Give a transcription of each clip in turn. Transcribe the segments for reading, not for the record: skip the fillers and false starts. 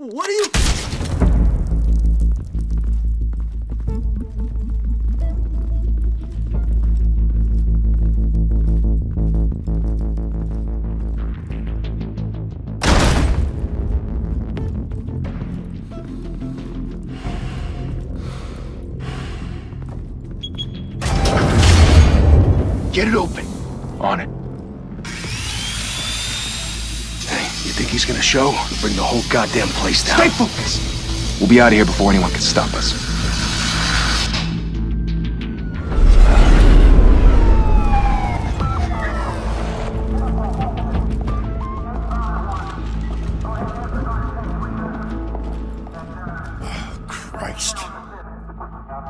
What are you... Get it open. On it. Hey, you think he's gonna show? We'll bring the whole goddamn place down. Stay focused! We'll be out of here before anyone can stop us. Oh, Christ.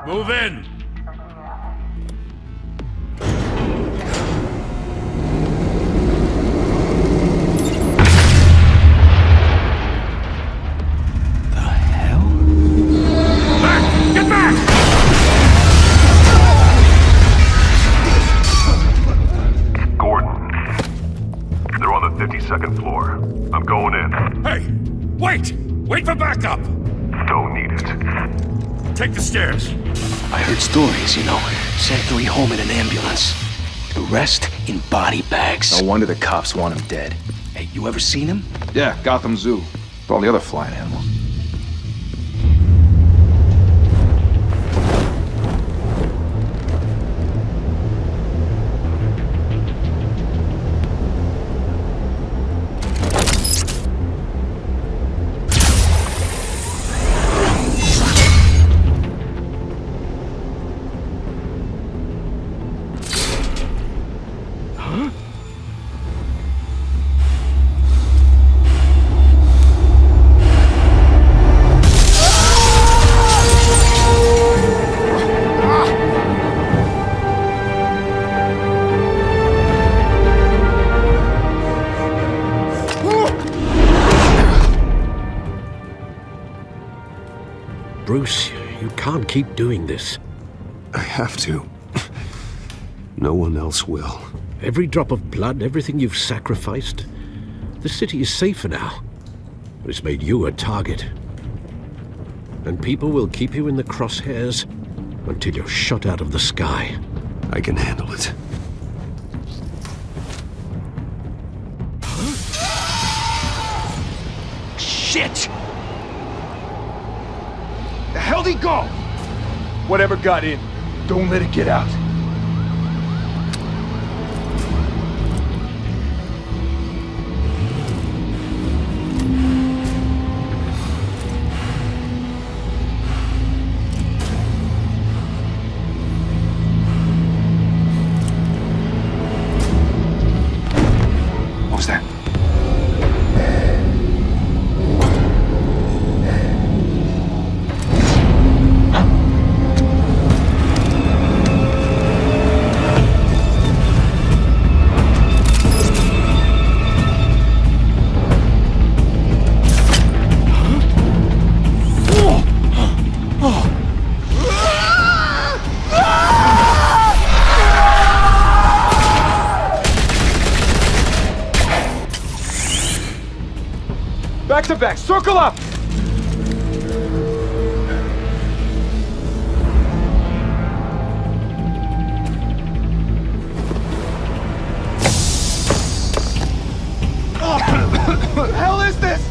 Move in! Second floor. I'm going in. Hey! Wait! Wait for backup! Don't need it. Take the stairs. I heard stories, you know. Sent 3 home in an ambulance. The rest in body bags. No wonder the cops want him dead. Hey, you ever seen him? Yeah, Gotham Zoo. With all the other flying animals. Bruce, you can't keep doing this. I have to. No one else will. Every drop of blood, everything you've sacrificed. The city is safer now. It's made you a target. And people will keep you in the crosshairs until you're shot out of the sky. I can handle it. Shit! The hell'd he go? Whatever got in, don't let it get out. What was that? Back to back, circle up! What the hell is this?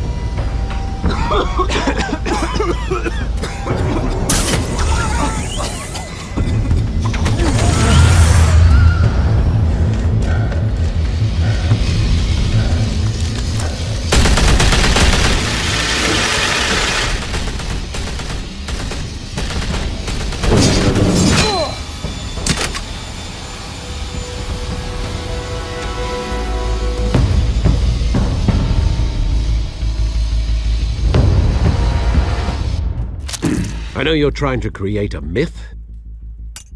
I know you're trying to create a myth,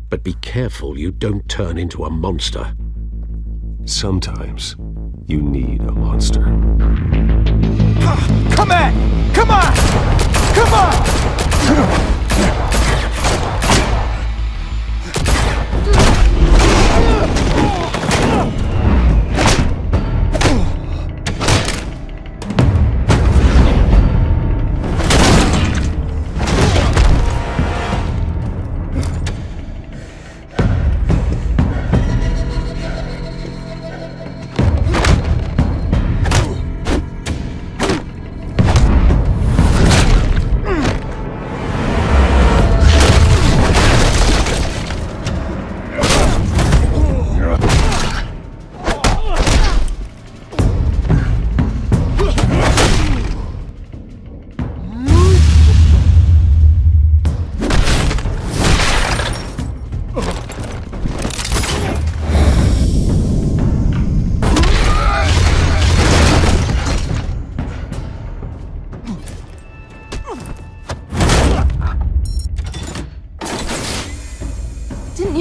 but be careful you don't turn into a monster. Sometimes you need a monster. Come on! Come on! Come on!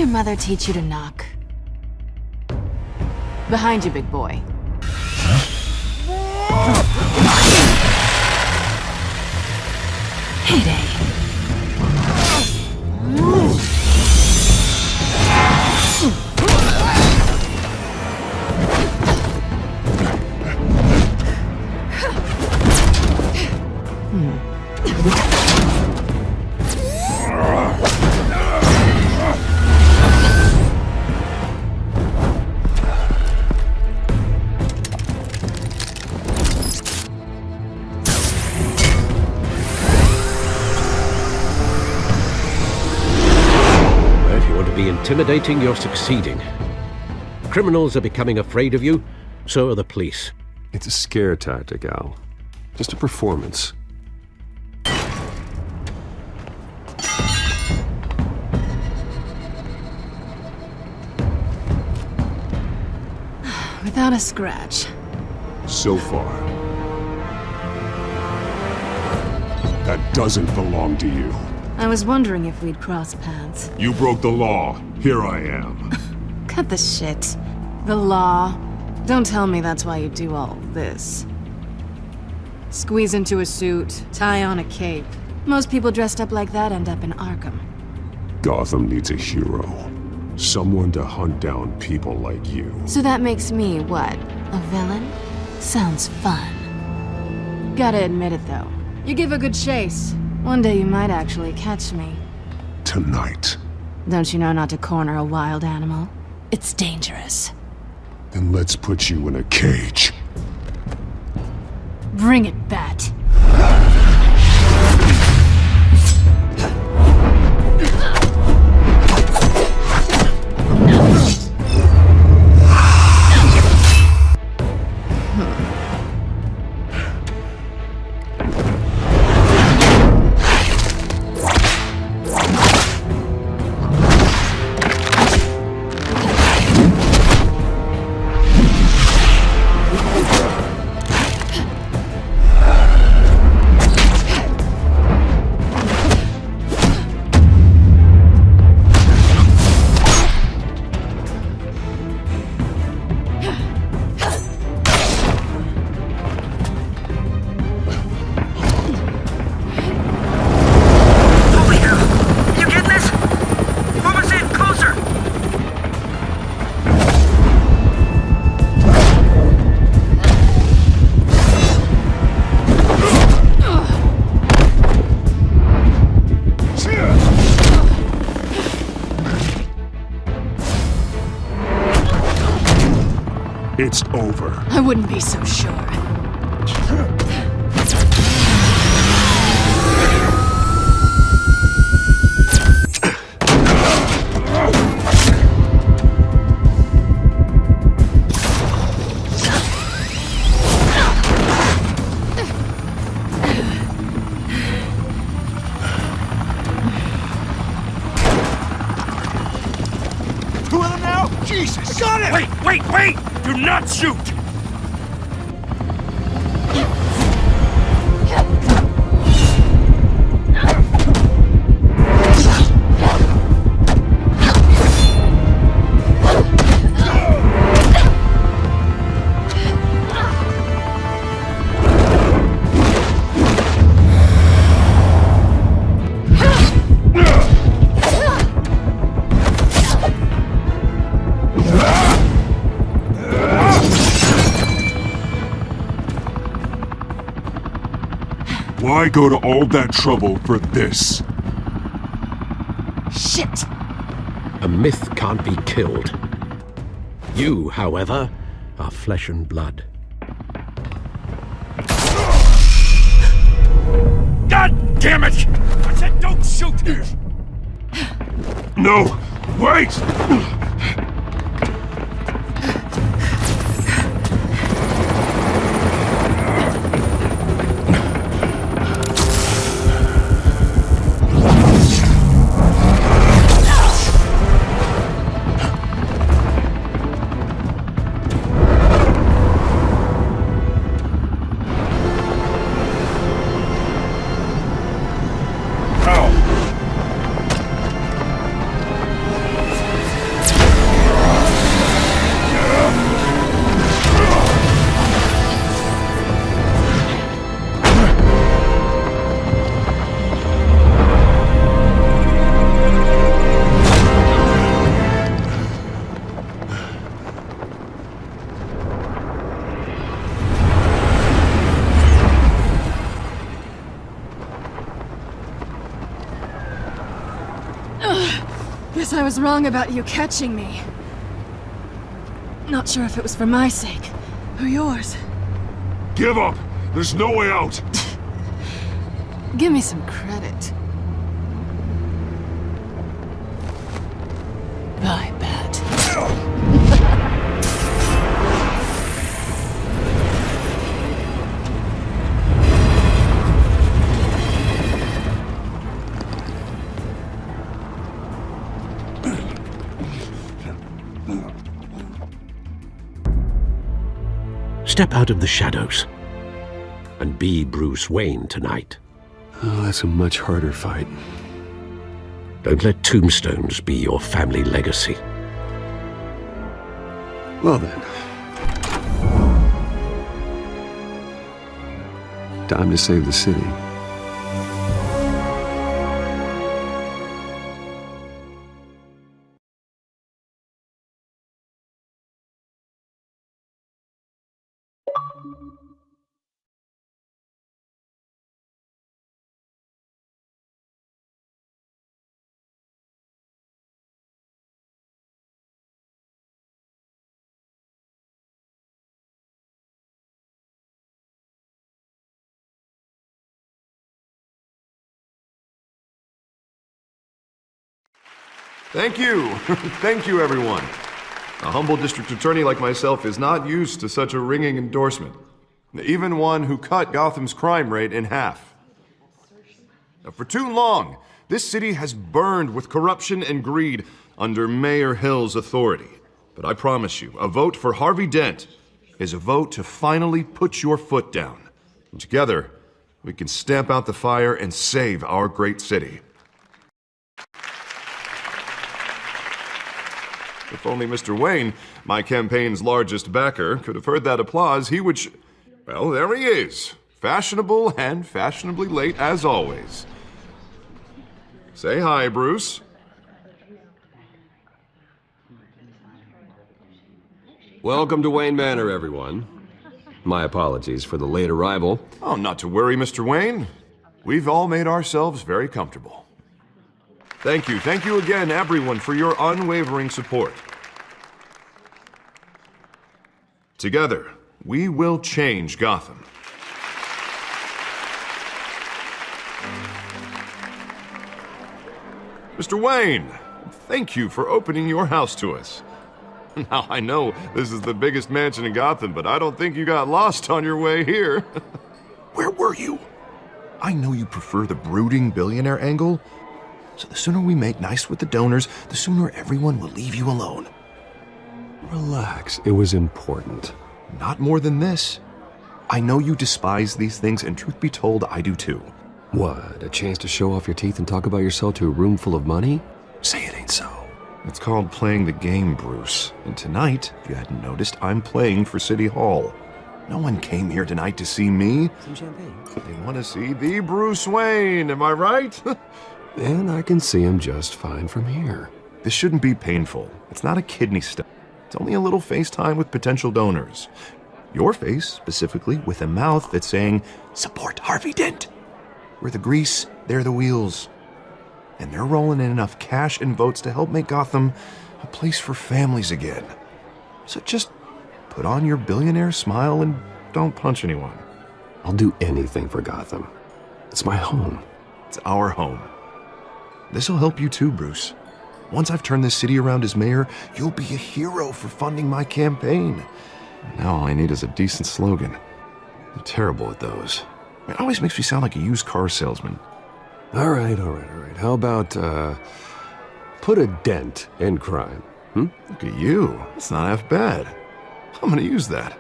your mother teach you to knock? Behind you, big boy. Heyday. Intimidating, you're succeeding. Criminals are becoming afraid of you, so are the police. It's a scare tactic, Al. Just a performance. Without a scratch. So far. That doesn't belong to you. I was wondering if we'd cross paths. You broke the law. Here I am. Cut the shit. The law. Don't tell me that's why you do all this. Squeeze into a suit, tie on a cape. Most people dressed up like that end up in Arkham. Gotham needs a hero. Someone to hunt down people like you. So that makes me, what, a villain? Sounds fun. Gotta admit it, though. You give a good chase. One day you might actually catch me. Tonight. Don't you know not to corner a wild animal? It's dangerous. Then let's put you in a cage. Bring it, Bat. It's over. I wouldn't be so sure. Two of them now? Jesus! Got it! Wait, wait, wait! Do not shoot! Why go to all that trouble for this? Shit! A myth can't be killed. You, however, are flesh and blood. God damn it! I said don't shoot! No! Wait! Guess I was wrong about you catching me. Not sure if it was for my sake, or yours. Give up! There's no way out! Give me some credit. Bye, Bat. Step out of the shadows and be Bruce Wayne tonight. Oh, that's a much harder fight. Don't let tombstones be your family legacy. Well then. Time to save the city. Thank you. Thank you, everyone. A humble district attorney like myself is not used to such a ringing endorsement. Even one who cut Gotham's crime rate in half. For too long, this city has burned with corruption and greed under Mayor Hill's authority. But I promise you, a vote for Harvey Dent is a vote to finally put your foot down. And together, we can stamp out the fire and save our great city. If only Mr. Wayne, my campaign's largest backer, could have heard that applause, he would well, there he is. Fashionable and fashionably late as always. Say hi, Bruce. Welcome to Wayne Manor, everyone. My apologies for the late arrival. Oh, not to worry, Mr. Wayne. We've all made ourselves very comfortable. Thank you again, everyone, for your unwavering support. Together, we will change Gotham. Mr. Wayne, thank you for opening your house to us. Now, I know this is the biggest mansion in Gotham, but I don't think you got lost on your way here. Where were you? I know you prefer the brooding billionaire angle, so the sooner we make nice with the donors, the sooner everyone will leave you alone. Relax, it was important. Not more than this. I know you despise these things, and truth be told, I do too. What, a chance to show off your teeth and talk about yourself to a room full of money? Say it ain't so. It's called playing the game, Bruce. And tonight, if you hadn't noticed, I'm playing for City Hall. No one came here tonight to see me. Some champagne. They want to see the Bruce Wayne, am I right? And I can see him just fine from here. This shouldn't be painful. It's not a kidney stone. It's only a little FaceTime with potential donors. Your face, specifically, with a mouth that's saying, support Harvey Dent. We're the grease, they're the wheels. And they're rolling in enough cash and votes to help make Gotham a place for families again. So just put on your billionaire smile and don't punch anyone. I'll do anything for Gotham. It's my home. It's our home. This'll help you too, Bruce. Once I've turned this city around as mayor, you'll be a hero for funding my campaign. Now all I need is a decent slogan. I'm terrible at those. It always makes me sound like a used car salesman. All right. How about, put a dent in crime, Look at you. That's not half bad. I'm gonna use that.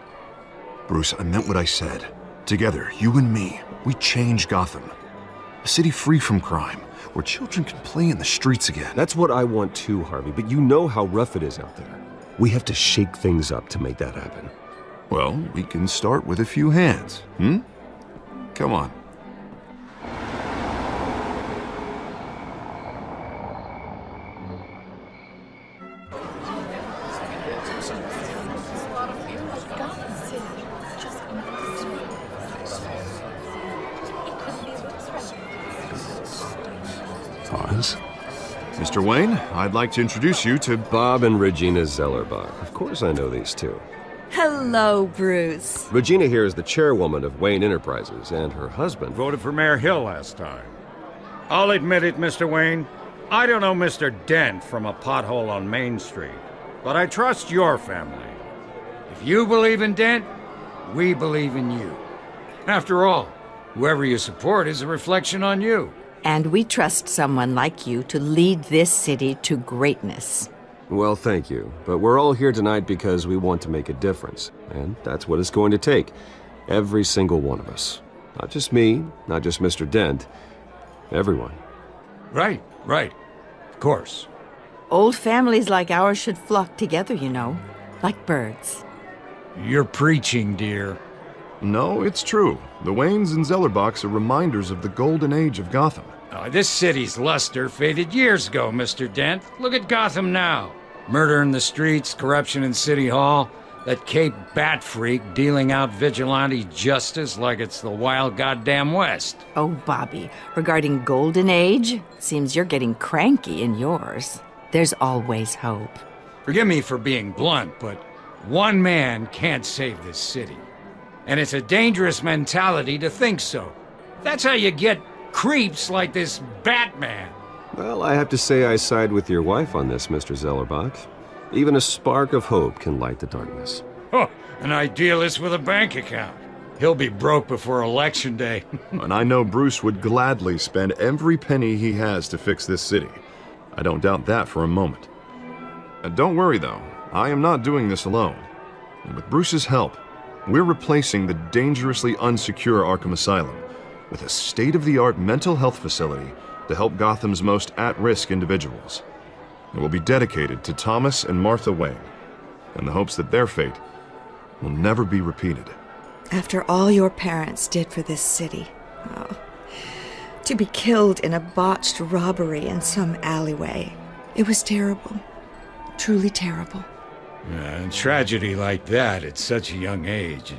Bruce, I meant what I said. Together, you and me, we change Gotham. A city free from crime, where children can play in the streets again. That's what I want too, Harvey, but you know how rough it is out there. We have to shake things up to make that happen. Well, we can start with a few hands, Come on. Pause. Mr. Wayne, I'd like to introduce you to Bob and Regina Zellerbach. Of course I know these two. Hello, Bruce. Regina here is the chairwoman of Wayne Enterprises, and her husband... Voted for Mayor Hill last time. I'll admit it, Mr. Wayne. I don't know Mr. Dent from a pothole on Main Street, but I trust your family. If you believe in Dent, we believe in you. After all, whoever you support is a reflection on you. And we trust someone like you to lead this city to greatness. Well, thank you. But we're all here tonight because we want to make a difference. And that's what it's going to take. Every single one of us. Not just me, not just Mr. Dent. Everyone. Right. Of course. Old families like ours should flock together, you know, like birds. You're preaching, dear. No, it's true. The Waynes and Zellerbachs are reminders of the golden age of Gotham. This city's luster faded years ago, Mr. Dent. Look at Gotham now. Murder in the streets, corruption in City Hall, that Cape Bat freak dealing out vigilante justice like it's the wild goddamn West. Oh, Bobby, regarding Golden Age, seems you're getting cranky in yours. There's always hope. Forgive me for being blunt, but one man can't save this city. And it's a dangerous mentality to think so. That's how you get creeps like this Batman. Well, I have to say I side with your wife on this, Mr. Zellerbach. Even a spark of hope can light the darkness. Oh, an idealist with a bank account. He'll be broke before Election Day. And I know Bruce would gladly spend every penny he has to fix this city. I don't doubt that for a moment. Don't worry, though. I am not doing this alone. And with Bruce's help, we're replacing the dangerously unsecure Arkham Asylum with a state-of-the-art mental health facility to help Gotham's most at-risk individuals. It will be dedicated to Thomas and Martha Wayne, in the hopes that their fate will never be repeated. After all your parents did for this city, to be killed in a botched robbery in some alleyway, it was terrible. Truly terrible. A tragedy like that at such a young age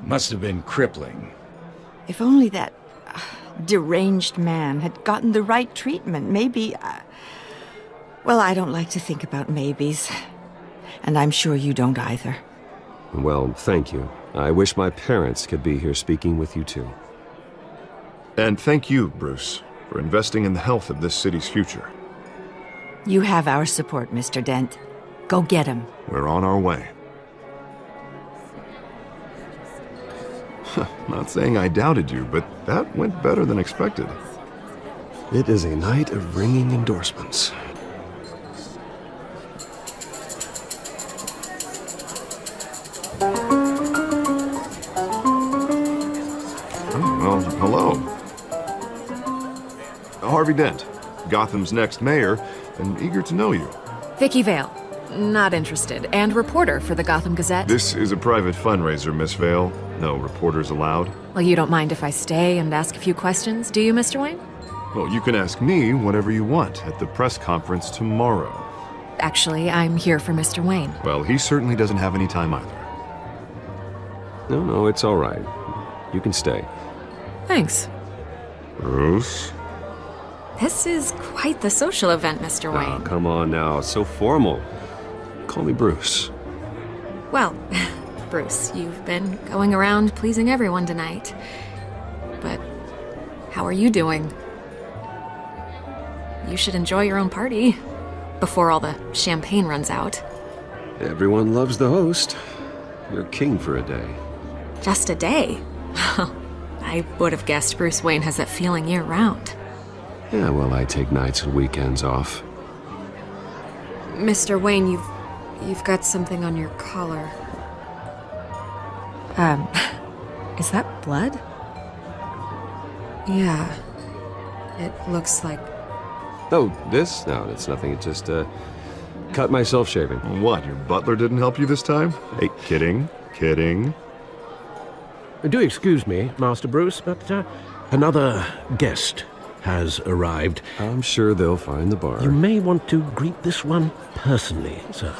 must have been crippling. If only that deranged man had gotten the right treatment, maybe... Well, I don't like to think about maybes. And I'm sure you don't either. Well, thank you. I wish my parents could be here speaking with you too. And thank you, Bruce, for investing in the health of this city's future. You have our support, Mr. Dent. Go get him. We're on our way. Not saying I doubted you, but that went better than expected. It is a night of ringing endorsements. Well, hello. Harvey Dent, Gotham's next mayor, and eager to know you. Vicky Vale. Not interested. And reporter for the Gotham Gazette. This is a private fundraiser, Miss Vale. No reporters allowed. Well, you don't mind if I stay and ask a few questions, do you, Mr. Wayne? Well, you can ask me whatever you want at the press conference tomorrow. Actually, I'm here for Mr. Wayne. Well, he certainly doesn't have any time either. No, it's all right. You can stay. Thanks. Bruce? This is quite the social event, Mr. Wayne. Oh, come on now. It's so formal. Call me Bruce. Well, Bruce, you've been going around pleasing everyone tonight. But how are you doing? You should enjoy your own party before all the champagne runs out. Everyone loves the host. You're king for a day. Just a day? I would have guessed Bruce Wayne has that feeling year-round. Yeah, well, I take nights and weekends off. Mr. Wayne, you've got something on your collar. Is that blood? Yeah. It looks like... Oh, this? No, it's nothing. It just, cut myself shaving. What, your butler didn't help you this time? Hey, kidding. Do excuse me, Master Bruce, but another guest has arrived. I'm sure they'll find the bar. You may want to greet this one personally, sir.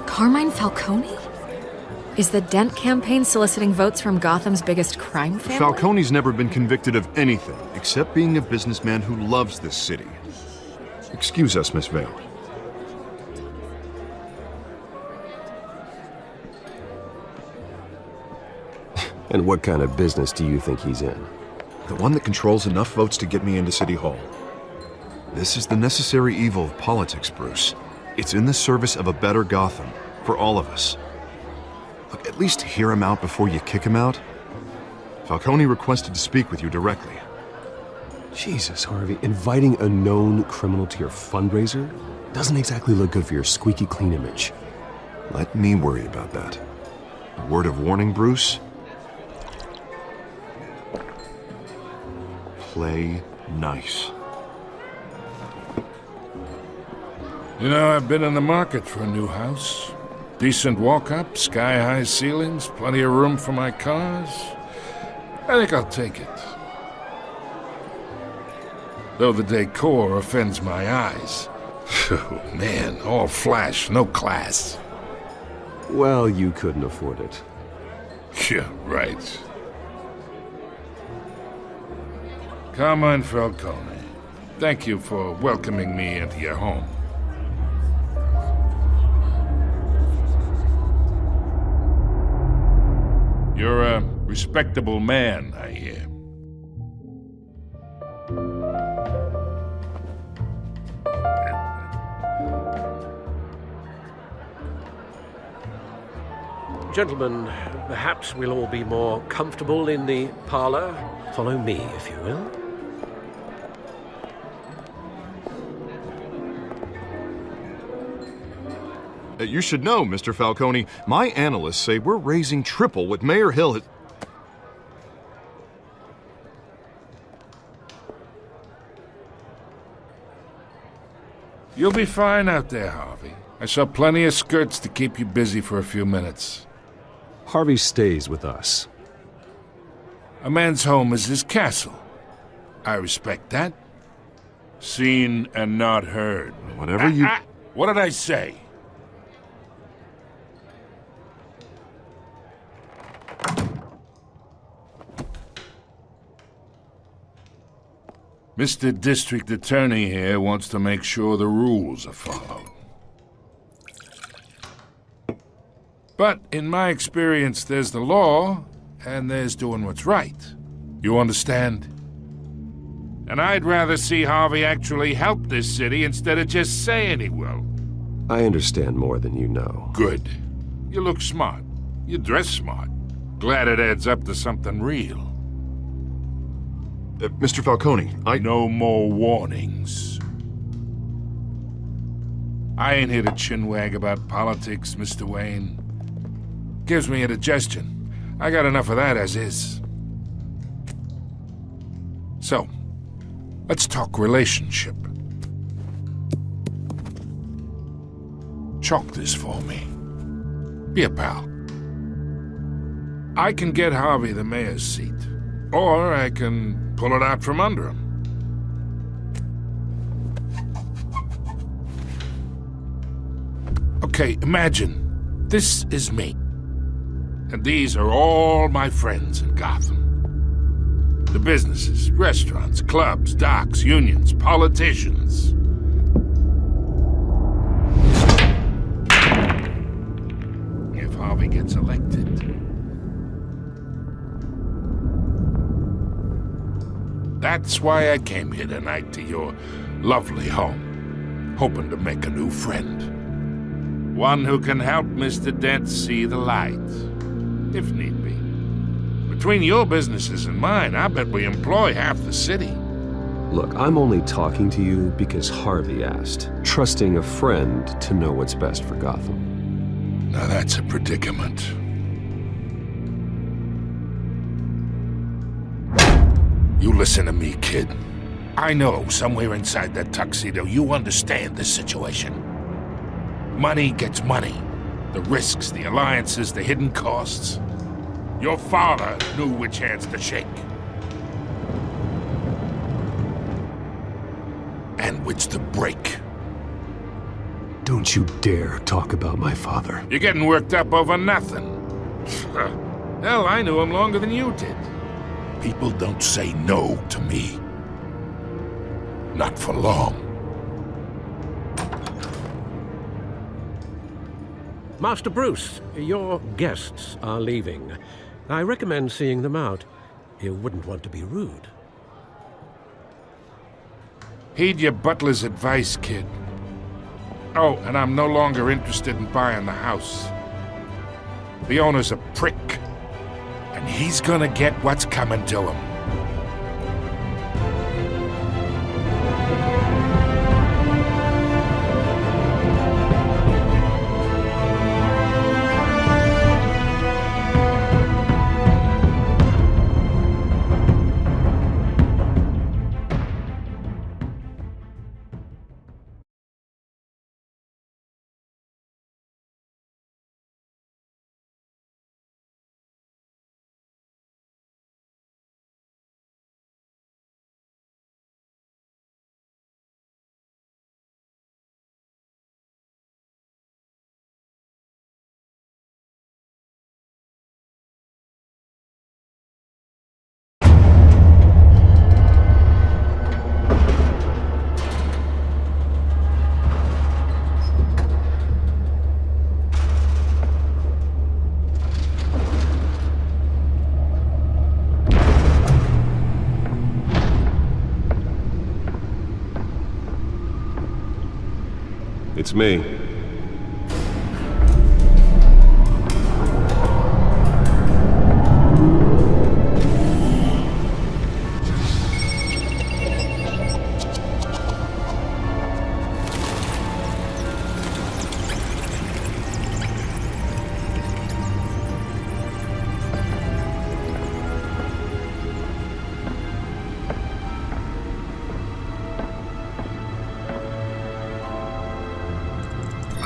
Carmine Falcone? Is the Dent campaign soliciting votes from Gotham's biggest crime family? Falcone's never been convicted of anything except being a businessman who loves this city. Excuse us, Miss Vale. And what kind of business do you think he's in? The one that controls enough votes to get me into City Hall. This is the necessary evil of politics, Bruce. It's in the service of a better Gotham, for all of us. Look, at least hear him out before you kick him out. Falcone requested to speak with you directly. Jesus, Harvey, inviting a known criminal to your fundraiser doesn't exactly look good for your squeaky clean image. Let me worry about that. A word of warning, Bruce? Play nice. You know, I've been in the market for a new house. Decent walk-up, sky-high ceilings, plenty of room for my cars. I think I'll take it. Though the decor offends my eyes. Oh, man, all flash, no class. Well, you couldn't afford it. Yeah, right. Carmine Falcone, thank you for welcoming me into your home. You're a respectable man, I hear. Gentlemen, perhaps we'll all be more comfortable in the parlor. Follow me, if you will. You should know, Mr. Falcone, my analysts say we're raising triple what Mayor Hill has... You'll be fine out there, Harvey. I saw plenty of skirts to keep you busy for a few minutes. Harvey stays with us. A man's home is his castle. I respect that. Seen and not heard. Whatever you... What did I say? Mr. District Attorney here wants to make sure the rules are followed. But in my experience, there's the law, and there's doing what's right. You understand? And I'd rather see Harvey actually help this city instead of just saying he will. I understand more than you know. Good. You look smart. You dress smart. Glad it adds up to something real. Mr. Falcone, No more warnings. I ain't here to chinwag about politics, Mr. Wayne. Gives me indigestion. I got enough of that as is. So, let's talk relationship. Chalk this for me. Be a pal. I can get Harvey the mayor's seat, or I can pull it out from under him. Okay, imagine this is me. And these are all my friends in Gotham. The businesses, restaurants, clubs, docks, unions, politicians. If Harvey gets elected, that's why I came here tonight to your lovely home, hoping to make a new friend. One who can help Mr. Dent see the light, if need be. Between your businesses and mine, I bet we employ half the city. Look, I'm only talking to you because Harvey asked, trusting a friend to know what's best for Gotham. Now that's a predicament. You listen to me, kid. I know somewhere inside that tuxedo you understand this situation. Money gets money. The risks, the alliances, the hidden costs. Your father knew which hands to shake. And which to break. Don't you dare talk about my father. You're getting worked up over nothing. Hell, I knew him longer than you did. People don't say no to me. Not for long. Master Bruce, your guests are leaving. I recommend seeing them out. You wouldn't want to be rude. Heed your butler's advice, kid. Oh, and I'm no longer interested in buying the house. The owner's a prick, and he's gonna get what's coming to him. It's me.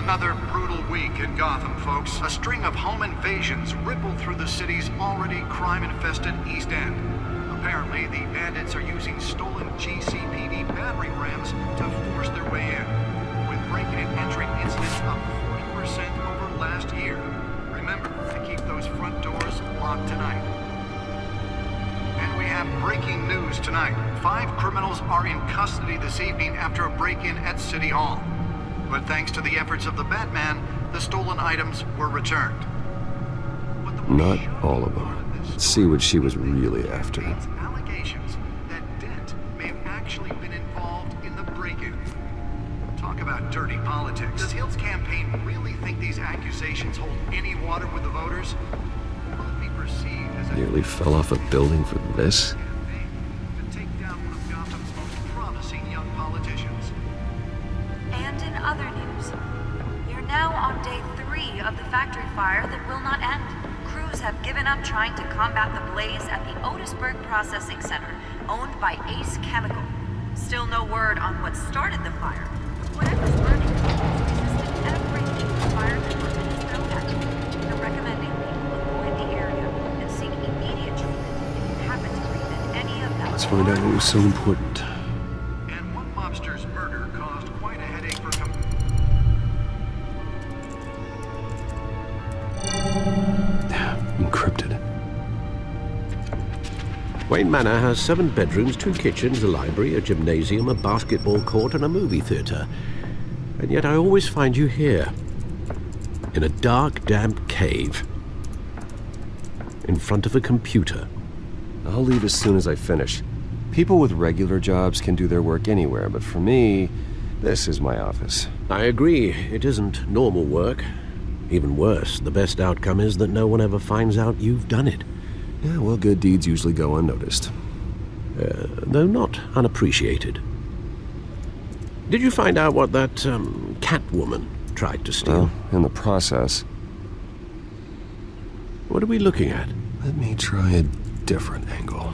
Another brutal week in Gotham, folks. A string of home invasions rippled through the city's already crime-infested East End. Apparently, the bandits are using stolen GCPD battering rams to force their way in, with break-in and entry incidents up 40% over last year. Remember to keep those front doors locked tonight. And we have breaking news tonight. 5 criminals are in custody this evening after a break-in at City Hall. But thanks to the efforts of the Batman, the stolen items were returned. Not all of them. Let's see what she was really after. Allegations that Dent may have actually been involved in the break-in. Talk about dirty politics. Does Hill's campaign really think these accusations hold any water with the voters? Will it be perceived as a Nearly fell off a building for this? to take down one of Gotham's most promising young politicians? And in other news, you're now on day 3 of the factory fire that will not end. Crews have given up trying to combat the blaze at the Otisburg Processing Center, owned by Ace Chemical. Still no word on what started the fire. Whatever's burning has resisted everything the fire department has thrown at it. They're recommending people avoid the area and seek immediate treatment if you happen to breathe in any of that. Let's find out what was so important. And one mobster's murder caused quite a headache for Encrypted. Wayne Manor has 7 bedrooms, 2 kitchens, a library, a gymnasium, a basketball court, and a movie theater. And yet I always find you here, in a dark, damp cave, in front of a computer. I'll leave as soon as I finish. People with regular jobs can do their work anywhere, but for me, this is my office. I agree, it isn't normal work. Even worse, the best outcome is that no one ever finds out you've done it. Yeah, well, good deeds usually go unnoticed. Though not unappreciated. Did you find out what that, Catwoman tried to steal? Well, in the process. What are we looking at? Let me try a different angle.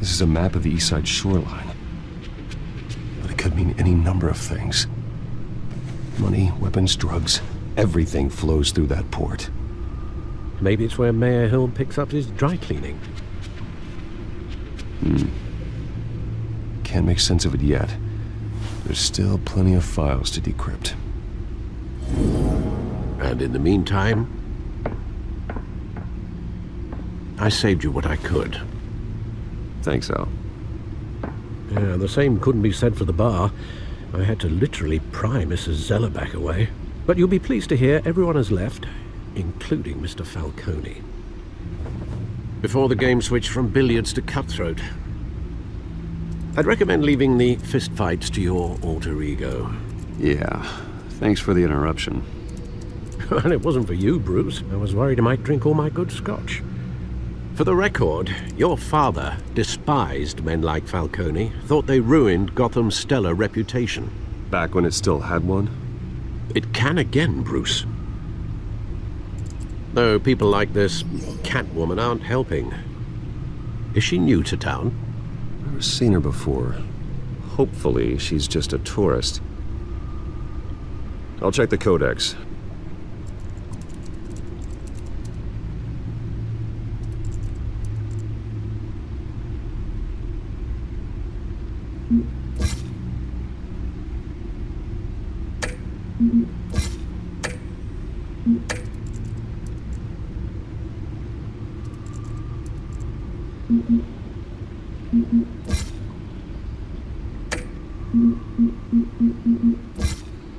This is a map of the East Side shoreline. But it could mean any number of things. Money, weapons, drugs, everything flows through that port. Maybe it's where Mayor Hill picks up his dry cleaning. Can't make sense of it yet. There's still plenty of files to decrypt. And in the meantime, I saved you what I could. Thanks, Al. Yeah, the same couldn't be said for the bar. I had to literally pry Mrs. Zellerback away. But you'll be pleased to hear everyone has left, including Mr. Falcone. Before the game switched from billiards to cutthroat. I'd recommend leaving the fistfights to your alter ego. Yeah, thanks for the interruption. Well, it wasn't for you, Bruce. I was worried I might drink all my good scotch. For the record, your father despised men like Falcone, thought they ruined Gotham's stellar reputation. Back when it still had one? It can again, Bruce. Though people like this Catwoman aren't helping. Is she new to town? Never seen her before. Hopefully, she's just a tourist. I'll check the codex.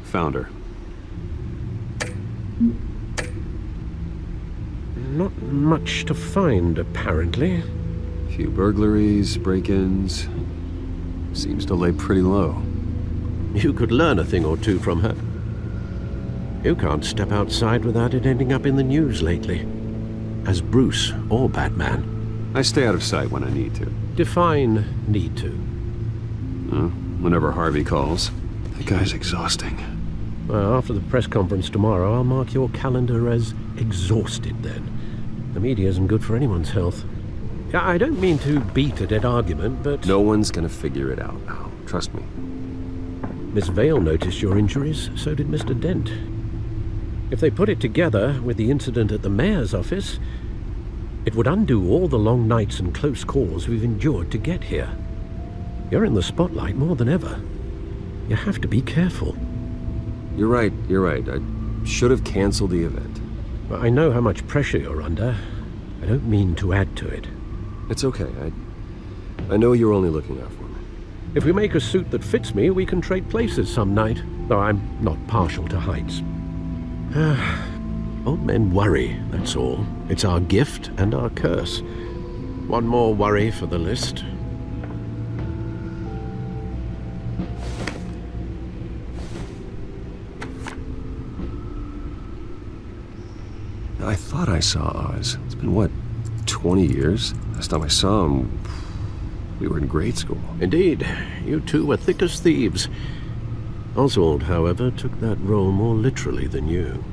Found her. Not much to find, apparently. Few burglaries, break-ins. Seems to lay pretty low. You could learn a thing or two from her. You can't step outside without it ending up in the news lately. As Bruce or Batman. I stay out of sight when I need to. Define need to. Whenever Harvey calls. That guy's exhausting. Well, after the press conference tomorrow, I'll mark your calendar as exhausted then. The media isn't good for anyone's health. I don't mean to beat a dead argument, but... No one's gonna figure it out now. Trust me. Miss Vale noticed your injuries, so did Mr. Dent. If they put it together with the incident at the mayor's office, it would undo all the long nights and close calls we've endured to get here. You're in the spotlight more than ever. You have to be careful. You're right. I should have canceled the event. I know how much pressure you're under. I don't mean to add to it. It's okay. I know you're only looking out for me. If we make a suit that fits me, we can trade places some night. Though I'm not partial to heights. Old men worry, that's all. It's our gift and our curse. One more worry for the list. I thought I saw Oz. It's been, what, 20 years? Last time I saw him, we were in grade school. Indeed. You two were thick as thieves. Oswald, however, took that role more literally than you.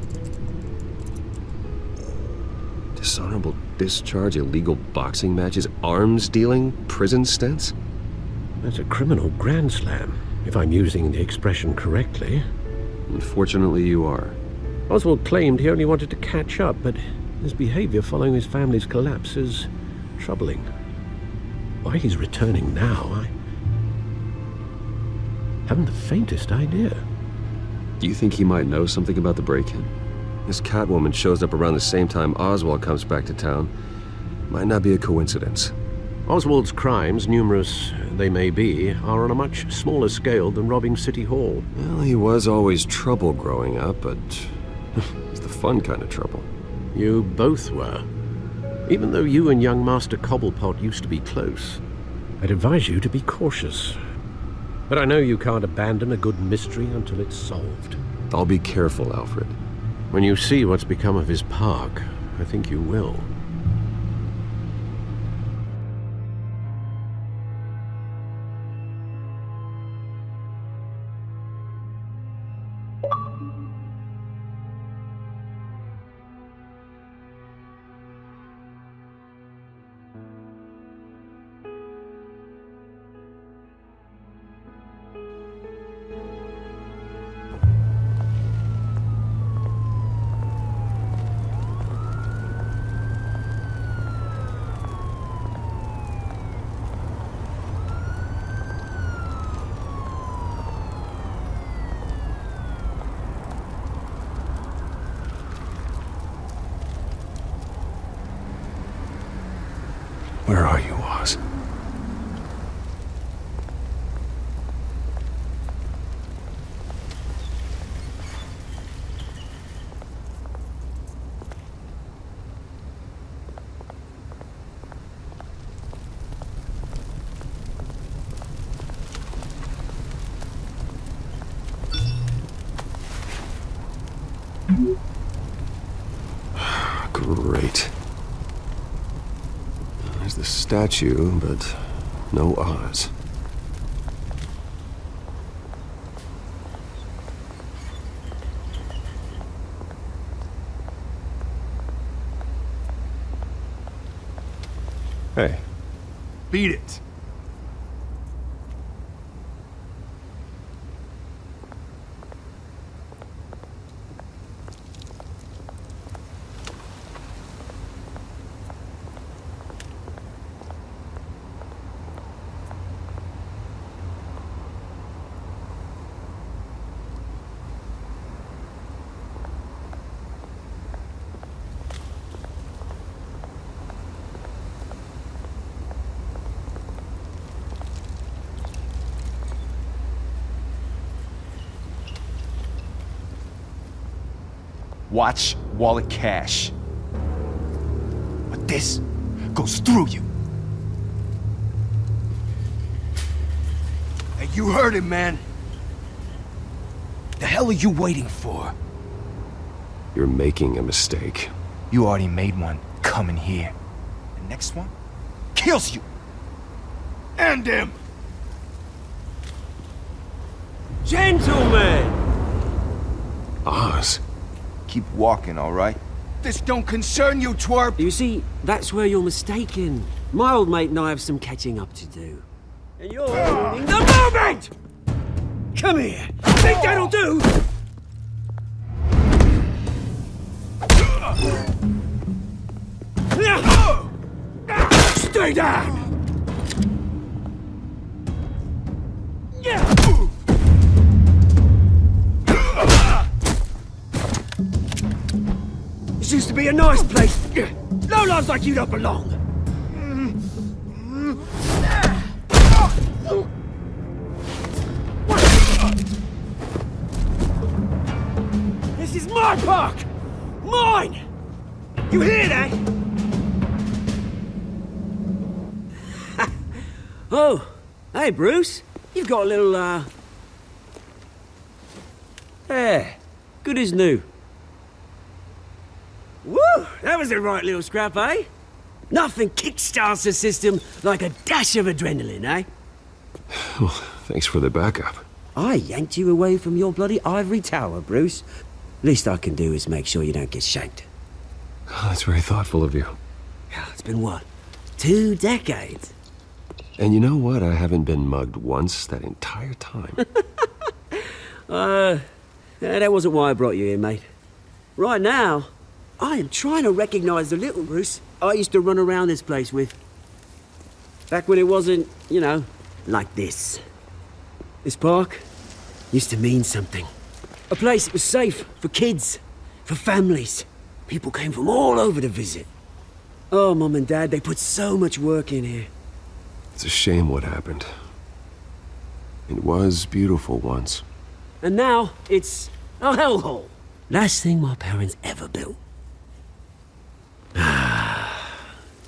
Dishonorable discharge, illegal boxing matches, arms dealing, prison stints? That's a criminal grand slam, if I'm using the expression correctly. Unfortunately, you are. Oswald claimed he only wanted to catch up, but his behavior following his family's collapse is troubling. Why he's returning now, I haven't the faintest idea. Do you think he might know something about the break-in? This Catwoman shows up around the same time Oswald comes back to town. Might not be a coincidence. Oswald's crimes, numerous they may be, are on a much smaller scale than robbing City Hall. Well, he was always trouble growing up, but it's the fun kind of trouble. You both were. Even though you and young Master Cobblepot used to be close, I'd advise you to be cautious. But I know you can't abandon a good mystery until it's solved. I'll be careful, Alfred. When you see what's become of his park, I think you will. Where are you, Oz? Great. There's the statue, but no Oz. Hey. Beat it. Watch wallet cash. But this goes through you. Hey, you heard it, man. The hell are you waiting for? You're making a mistake. You already made one coming here. The next one kills you. And him. Gentlemen! Oz. Keep walking, all right? This don't concern you, twerp! You see, that's where you're mistaken. My old mate and I have some catching up to do. And you're ruining the moment! Come here! Think that'll do? Stay down! This used to be a nice place. Lowlifes like you don't belong. This is my park! Mine! You hear that? Oh, hey Bruce. You've got a little, Yeah, good as new. Woo! That was a right little scrap, eh? Nothing kickstarts the system like a dash of adrenaline, eh? Well, thanks for the backup. I yanked you away from your bloody ivory tower, Bruce. Least I can do is make sure you don't get shanked. Oh, that's very thoughtful of you. It's been what? 2 decades? And you know what? I haven't been mugged once that entire time. That wasn't why I brought you here, mate. Right now, I am trying to recognize the little Bruce I used to run around this place with. Back when it wasn't, you know, like this. This park used to mean something. A place that was safe for kids, for families. People came from all over to visit. Oh, Mum and Dad, they put so much work in here. It's a shame what happened. It was beautiful once. And now, it's a hellhole. Last thing my parents ever built.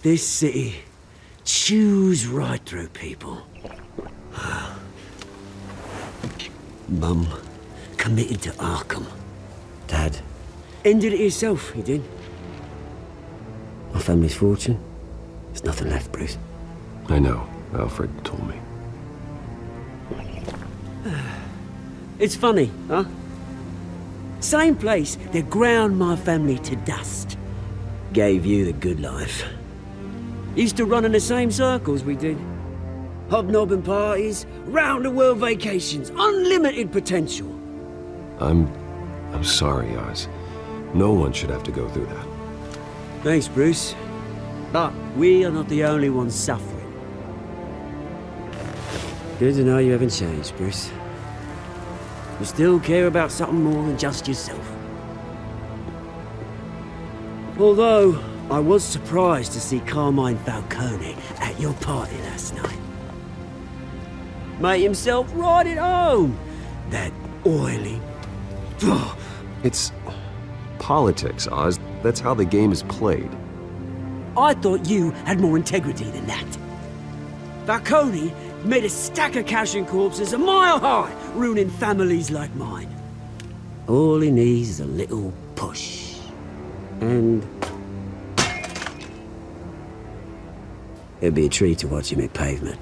This city chews right through people. Mum committed to Arkham. Dad ended it himself, he did. My family's fortune, there's nothing left, Bruce. I know. Alfred told me. It's funny, huh? Same place that ground my family to dust. Gave you the good life. Used to run in the same circles we did. Hobnobbing parties, round-the-world vacations, unlimited potential. I'm sorry, Oz. No one should have to go through that. Thanks, Bruce. But we are not the only ones suffering. Good to know you haven't changed, Bruce. You still care about something more than just yourself. Although, I was surprised to see Carmine Falcone at your party last night. Made himself right at home. That oily... It's politics, Oz. That's how the game is played. I thought you had more integrity than that. Falcone made a stack of cashing corpses a mile high, ruining families like mine. All he needs is a little push. And... it'd be a treat to watch him hit pavement.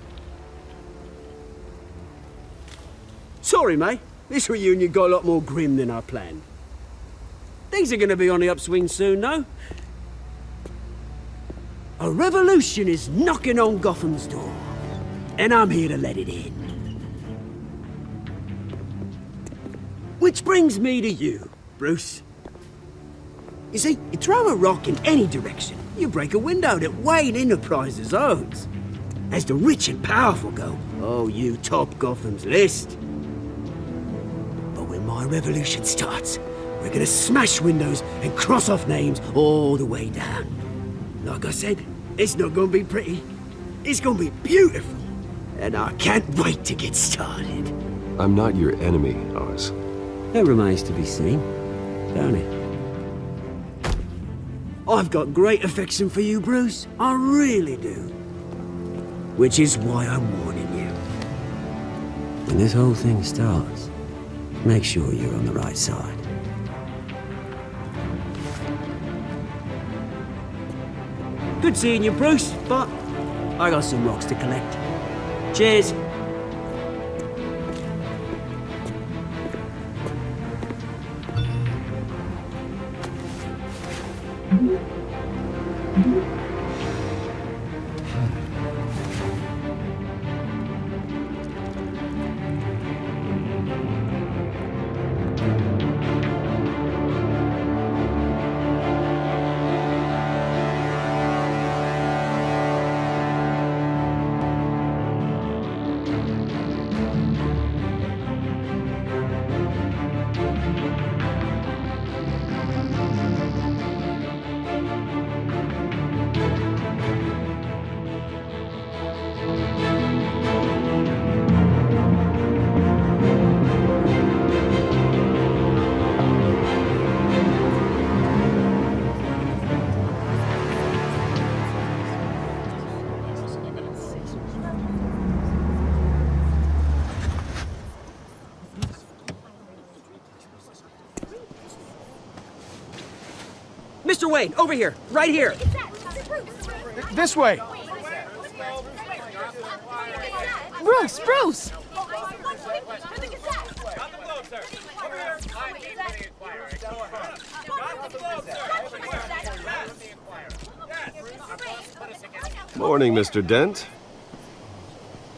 Sorry, mate. This reunion got a lot more grim than I planned. Things are gonna be on the upswing soon, though. A revolution is knocking on Gotham's door, and I'm here to let it in. Which brings me to you, Bruce. You see, you throw a rock in any direction, you break a window that Wayne Enterprises owns. As the rich and powerful go, oh, you top Gotham's list. But when my revolution starts, we're gonna smash windows and cross off names all the way down. Like I said, it's not gonna be pretty. It's gonna be beautiful. And I can't wait to get started. I'm not your enemy, Oz. That remains to be seen, don't it? I've got great affection for you, Bruce. I really do. Which is why I'm warning you. When this whole thing starts, make sure you're on the right side. Good seeing you, Bruce, but I got some rocks to collect. Cheers. Mr. Wayne, over here, right here. This way. Bruce, Bruce! Morning, Mr. Dent.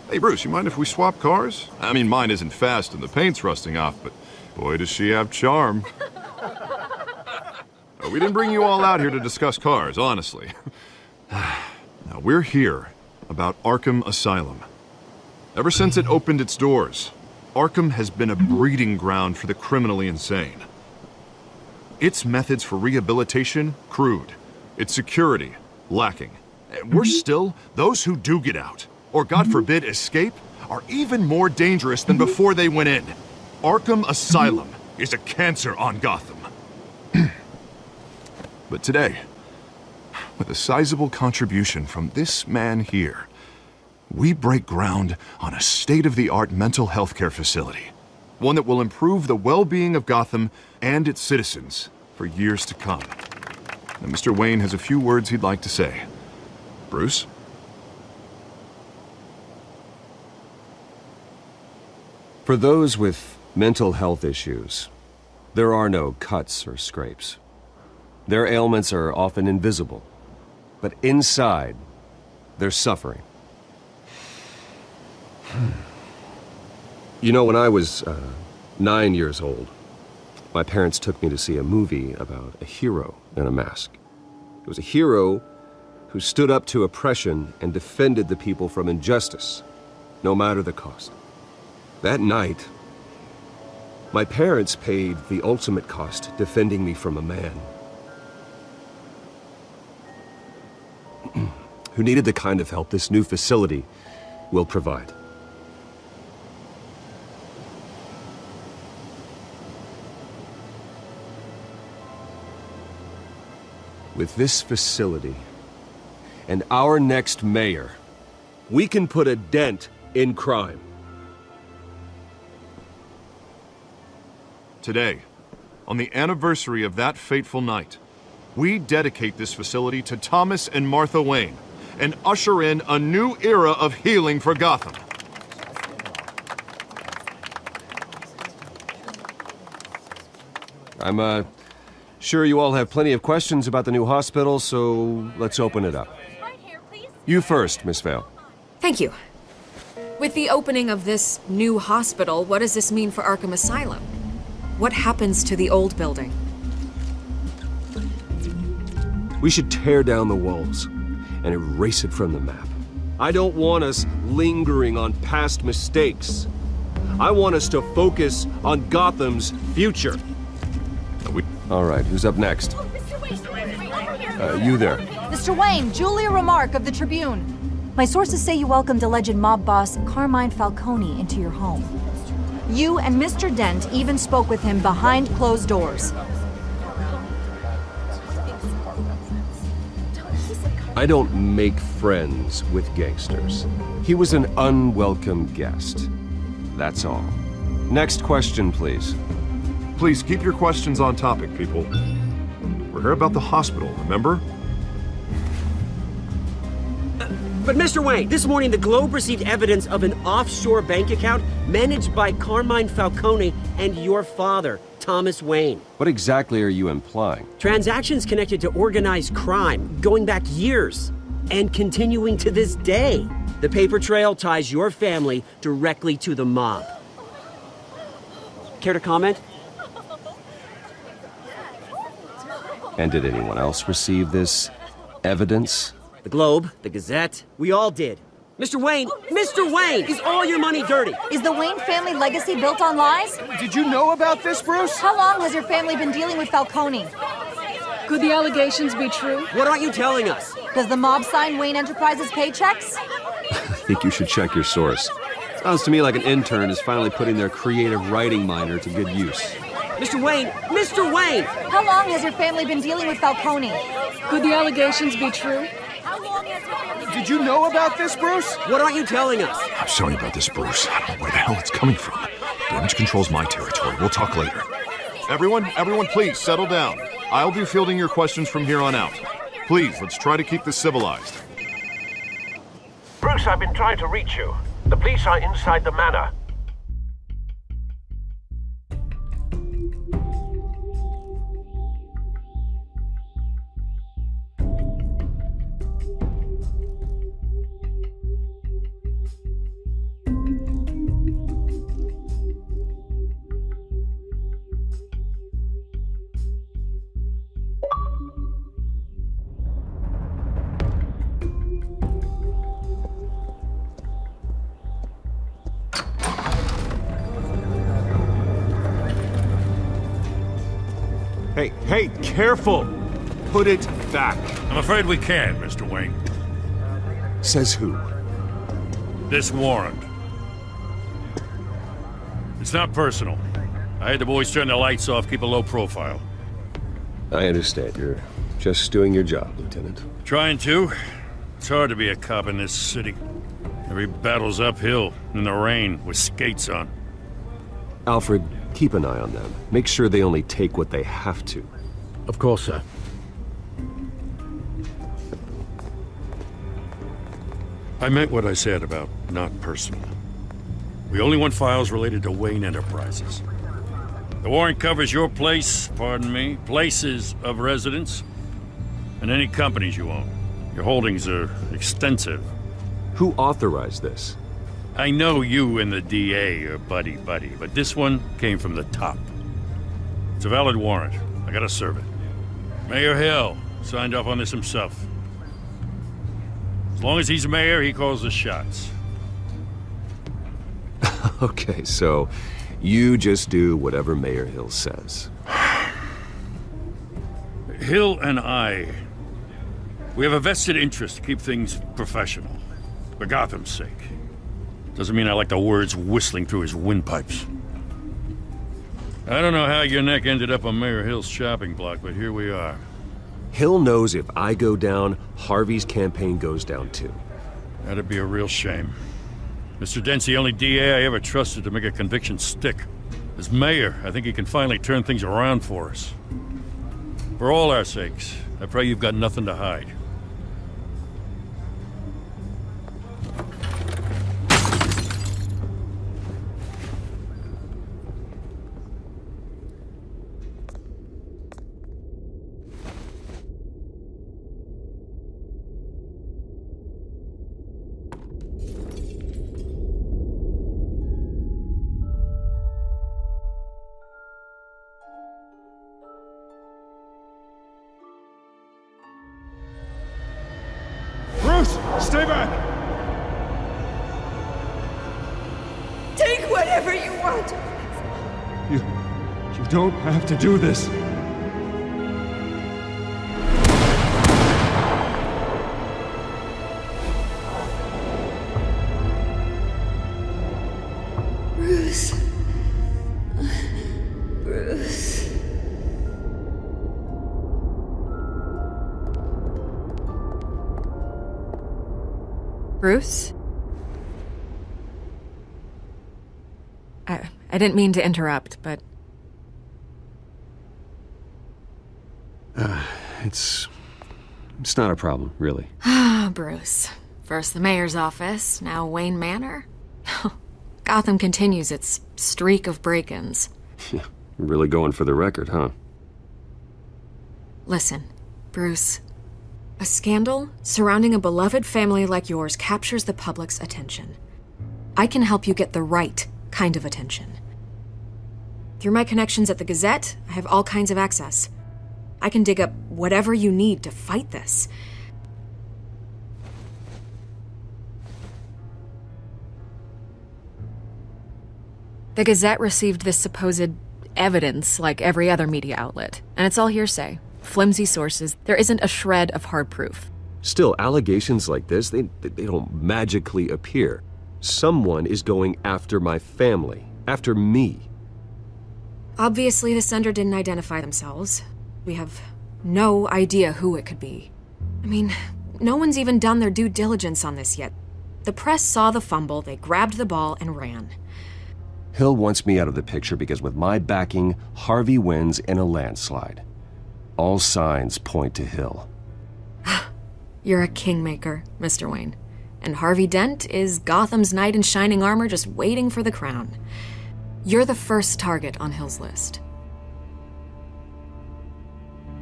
Hey, Bruce, you mind if we swap cars? I mean, mine isn't fast and the paint's rusting off, but boy, does she have charm. We didn't bring you all out here to discuss cars, honestly. Now, we're here about Arkham Asylum. Ever since it opened its doors, Arkham has been a breeding ground for the criminally insane. Its methods for rehabilitation, crude. Its security, lacking. And worse still, those who do get out, or God forbid, escape, are even more dangerous than before they went in. Arkham Asylum is a cancer on Gotham. But today, with a sizable contribution from this man here, we break ground on a state-of-the-art mental health care facility. One that will improve the well-being of Gotham and its citizens for years to come. Now, Mr. Wayne has a few words he'd like to say. Bruce? For those with mental health issues, there are no cuts or scrapes. Their ailments are often invisible, but inside, they're suffering. You know, when I was 9 years old, my parents took me to see a movie about a hero in a mask. It was a hero who stood up to oppression and defended the people from injustice, no matter the cost. That night, my parents paid the ultimate cost defending me from a man who needed the kind of help this new facility will provide. With this facility and our next mayor, we can put a dent in crime. Today, on the anniversary of that fateful night, we dedicate this facility to Thomas and Martha Wayne and usher in a new era of healing for Gotham. I'm sure you all have plenty of questions about the new hospital, so let's open it up. You first, Miss Vale. Thank you. With the opening of this new hospital, what does this mean for Arkham Asylum? What happens to the old building? We should tear down the walls and erase it from the map. I don't want us lingering on past mistakes. I want us to focus on Gotham's future. All right, who's up next? You there. Mr. Wayne, Julia Remark of the Tribune. My sources say you welcomed alleged mob boss Carmine Falcone into your home. You and Mr. Dent even spoke with him behind closed doors. I don't make friends with gangsters. He was an unwelcome guest. That's all. Next question, please. Please keep your questions on topic, people. We're here about the hospital, remember? But Mr. Wayne, this morning the Globe received evidence of an offshore bank account managed by Carmine Falcone and your father, Thomas Wayne. What exactly are you implying? Transactions connected to organized crime, going back years, and continuing to this day. The paper trail ties your family directly to the mob. Care to comment? And did anyone else receive this evidence? The Globe, the Gazette, we all did. Mr. Wayne, is all your money dirty? Is the Wayne family legacy built on lies? Did you know about this, Bruce? How long has your family been dealing with Falcone? Could the allegations be true? What aren't you telling us? Does the mob sign Wayne Enterprises paychecks? I think you should check your source. Sounds to me like an intern is finally putting their creative writing minor to good use. Mr. Wayne! How long has your family been dealing with Falcone? Could the allegations be true? Did you know about this, Bruce? What aren't you telling us? I'm sorry about this, Bruce. I don't know where the hell it's coming from. Damage control's my territory. We'll talk later. Everyone, please settle down. I'll be fielding your questions from here on out. Please, let's try to keep this civilized. Bruce, I've been trying to reach you. The police are inside the manor. Hey, careful! Put it back. I'm afraid we can't, Mr. Wayne. Says who? This warrant. It's not personal. I had the boys turn the lights off, keep a low profile. I understand. You're just doing your job, Lieutenant. Trying to. It's hard to be a cop in this city. Every battle's uphill, in the rain, with skates on. Alfred, keep an eye on them. Make sure they only take what they have to. Of course, sir. I meant what I said about not personal. We only want files related to Wayne Enterprises. The warrant covers your places of residence, and any companies you own. Your holdings are extensive. Who authorized this? I know you and the DA are buddy-buddy, but this one came from the top. It's a valid warrant. I gotta serve it. Mayor Hill signed off on this himself. As long as he's mayor, he calls the shots. Okay, so you just do whatever Mayor Hill says. Hill and I We have a vested interest to keep things professional. For Gotham's sake. Doesn't mean I like the words whistling through his windpipes. I don't know how your neck ended up on Mayor Hill's shopping block, but here we are. Hill knows if I go down, Harvey's campaign goes down too. That'd be a real shame. Mr. Dent's the only DA I ever trusted to make a conviction stick. As mayor, I think he can finally turn things around for us. For all our sakes, I pray you've got nothing to hide. Bruce, stay back! Take whatever you want. You don't have to do this. Bruce. Bruce. Bruce? I didn't mean to interrupt, but... It's not a problem, really. Ah, Bruce. First the mayor's office, now Wayne Manor. Gotham continues its streak of break-ins. You're really going for the record, huh? Listen, Bruce. A scandal surrounding a beloved family like yours captures the public's attention. I can help you get the right kind of attention. Through my connections at the Gazette, I have all kinds of access. I can dig up whatever you need to fight this. The Gazette received this supposed evidence like every other media outlet, and it's all hearsay. Flimsy sources. There isn't a shred of hard proof. Still, allegations like this, they don't magically appear. Someone is going after my family, after me. Obviously, the sender didn't identify themselves. We have no idea who it could be. I mean, no one's even done their due diligence on this yet. The press saw the fumble, they grabbed the ball and ran. Hill wants me out of the picture because with my backing, Harvey wins in a landslide. All signs point to Hill. You're a kingmaker, Mr. Wayne. And Harvey Dent is Gotham's knight in shining armor just waiting for the crown. You're the first target on Hill's list.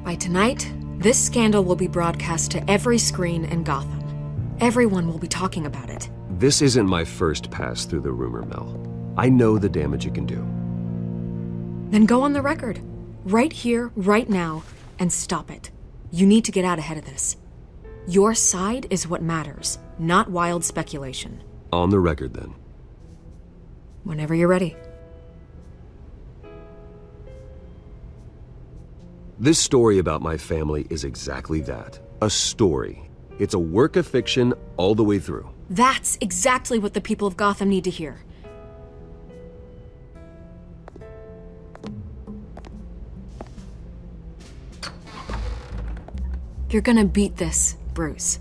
By tonight, this scandal will be broadcast to every screen in Gotham. Everyone will be talking about it. This isn't my first pass through the rumor mill. I know the damage it can do. Then go on the record. Right here, right now, and stop it. You need to get out ahead of this. Your side is what matters, not wild speculation. On the record, then. Whenever you're ready. This story about my family is exactly that. A story. It's a work of fiction all the way through. That's exactly what the people of Gotham need to hear. You're gonna beat this, Bruce.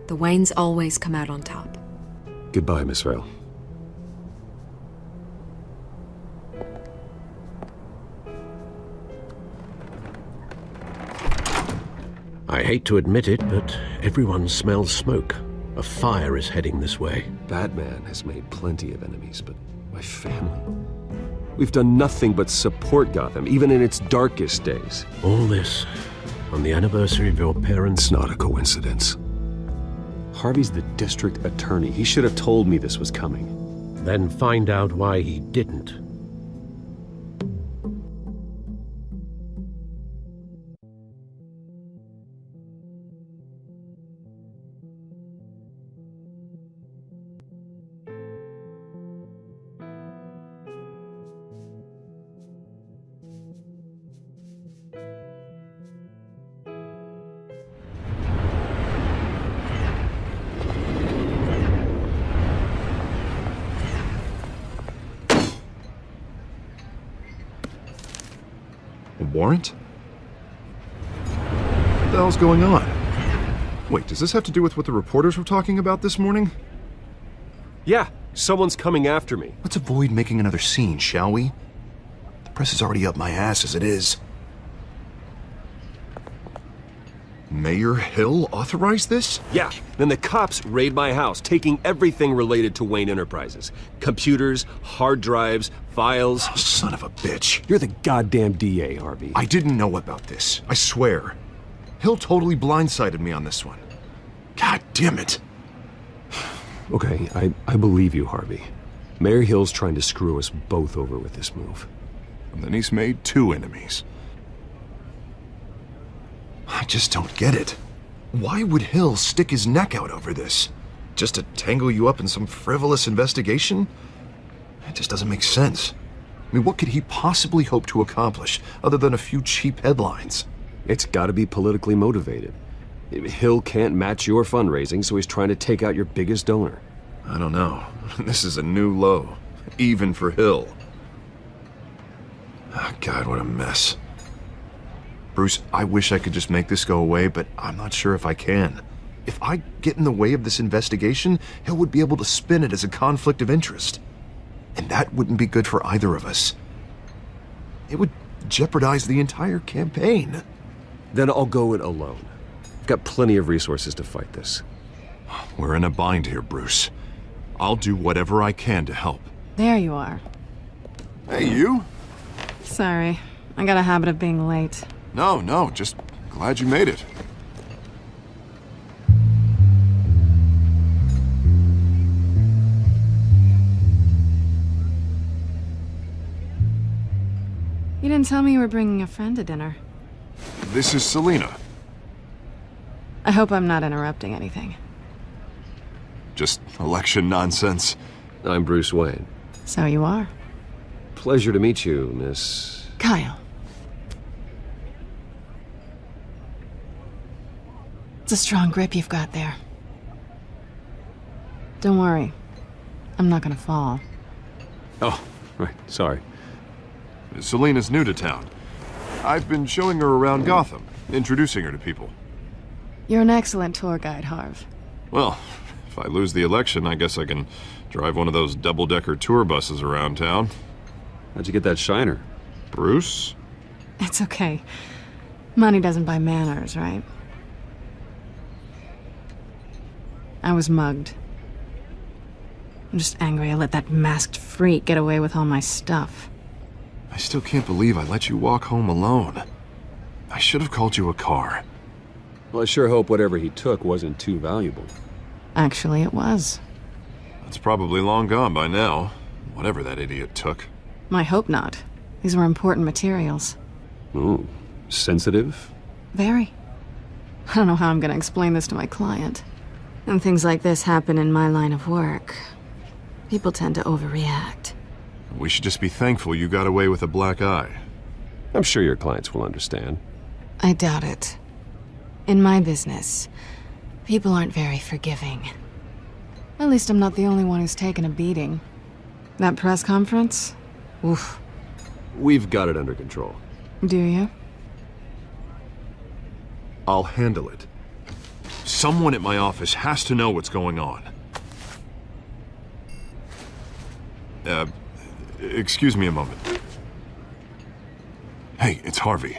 The Waynes always come out on top. Goodbye, Miss Vale. I hate to admit it, but everyone smells smoke. A fire is heading this way. Batman has made plenty of enemies, but my family? We've done nothing but support Gotham, even in its darkest days. All this on the anniversary of your parents'... It's not a coincidence. Harvey's the district attorney. He should have told me this was coming. Then find out why he didn't. warrant? What the hell's going on? Wait, does this have to do with what the reporters were talking about this morning? Yeah, someone's coming after me. Let's avoid making another scene, shall we? The press is already up my ass as it is. Mayor Hill authorized this? Yeah, then the cops raid my house, taking everything related to Wayne Enterprises. Computers, hard drives, files. Oh, son of a bitch. You're the goddamn DA, Harvey. I didn't know about this, I swear. Hill totally blindsided me on this one. God damn it. Okay, I believe you, Harvey. Mayor Hill's trying to screw us both over with this move. And then he's made 2 enemies. I just don't get it. Why would Hill stick his neck out over this? Just to tangle you up in some frivolous investigation? It just doesn't make sense. I mean, what could he possibly hope to accomplish other than a few cheap headlines? It's gotta be politically motivated. Hill can't match your fundraising, so he's trying to take out your biggest donor. I don't know. This is a new low, even for Hill. Oh, God, what a mess. Bruce, I wish I could just make this go away, but I'm not sure if I can. If I get in the way of this investigation, Hill would be able to spin it as a conflict of interest. And that wouldn't be good for either of us. It would jeopardize the entire campaign. Then I'll go it alone. I've got plenty of resources to fight this. We're in a bind here, Bruce. I'll do whatever I can to help. There you are. Hey, you? Sorry. I got a habit of being late. No, just glad you made it. You didn't tell me you were bringing a friend to dinner. This is Selena. I hope I'm not interrupting anything. Just election nonsense. I'm Bruce Wayne. So you are. Pleasure to meet you, Miss... Kyle. It's a strong grip you've got there. Don't worry. I'm not gonna fall. Oh, right, sorry. Selena's new to town. I've been showing her around Gotham, introducing her to people. You're an excellent tour guide, Harv. Well, if I lose the election, I guess I can drive one of those double-decker tour buses around town. How'd you get that shiner? Bruce? It's okay. Money doesn't buy manners, right? I was mugged. I'm just angry I let that masked freak get away with all my stuff. I still can't believe I let you walk home alone. I should have called you a car. Well, I sure hope whatever he took wasn't too valuable. Actually, it was. It's probably long gone by now, whatever that idiot took. I hope not. These were important materials. Ooh, sensitive? Very. I don't know how I'm gonna explain this to my client. And things like this happen in my line of work. People tend to overreact. We should just be thankful you got away with a black eye. I'm sure your clients will understand. I doubt it. In my business, people aren't very forgiving. At least I'm not the only one who's taken a beating. That press conference? Oof. We've got it under control. Do you? I'll handle it. Someone at my office has to know what's going on. Excuse me a moment. Hey, it's Harvey.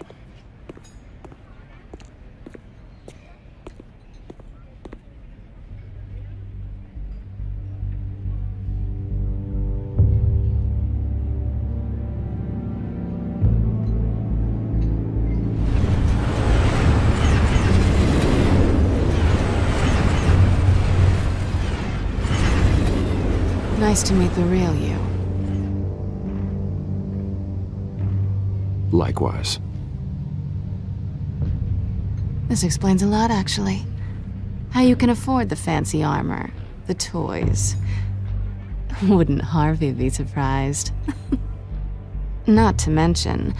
Nice to meet the real you. Likewise. This explains a lot, actually. How you can afford the fancy armor, the toys. Wouldn't Harvey be surprised? Not to mention,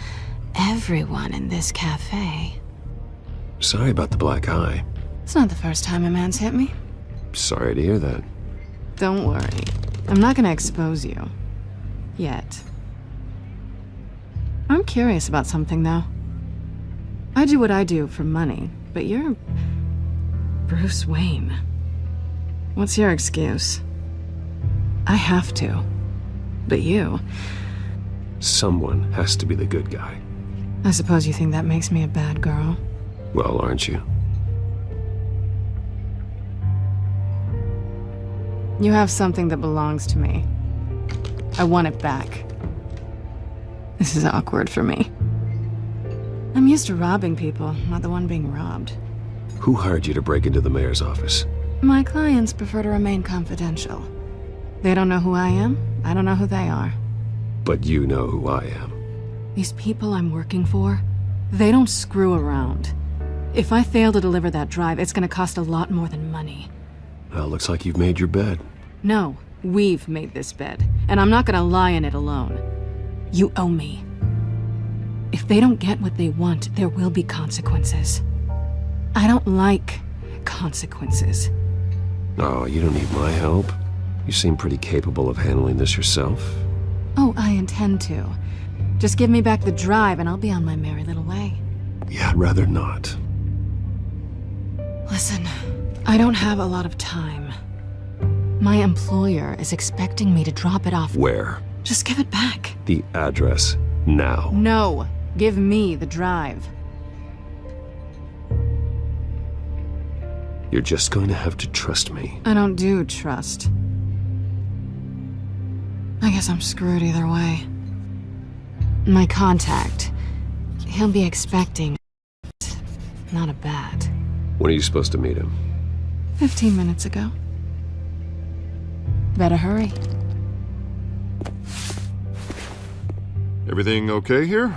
everyone in this cafe. Sorry about the black eye. It's not the first time a man's hit me. Sorry to hear that. Don't worry. I'm not gonna expose you. Yet. I'm curious about something, though. I do what I do for money, but you're Bruce Wayne. What's your excuse? I have to. But you... Someone has to be the good guy. I suppose you think that makes me a bad girl? Well, aren't you? You have something that belongs to me. I want it back. This is awkward for me. I'm used to robbing people, not the one being robbed. Who hired you to break into the mayor's office? My clients prefer to remain confidential. They don't know who I am, I don't know who they are. But you know who I am. These people I'm working for, they don't screw around. If I fail to deliver that drive, it's gonna cost a lot more than money. Well, looks like you've made your bed. No, we've made this bed, and I'm not gonna lie in it alone. You owe me. If they don't get what they want, there will be consequences. I don't like consequences. Oh, you don't need my help. You seem pretty capable of handling this yourself. Oh, I intend to. Just give me back the drive and I'll be on my merry little way. Yeah, I'd rather not. Listen, I don't have a lot of time. My employer is expecting me to drop it off. Where? Just give it back. The address, now. No, give me the drive. You're just going to have to trust me. I don't do trust. I guess I'm screwed either way. My contact, he'll be expecting not a bat. When are you supposed to meet him? 15 minutes ago. Better hurry. Everything okay here?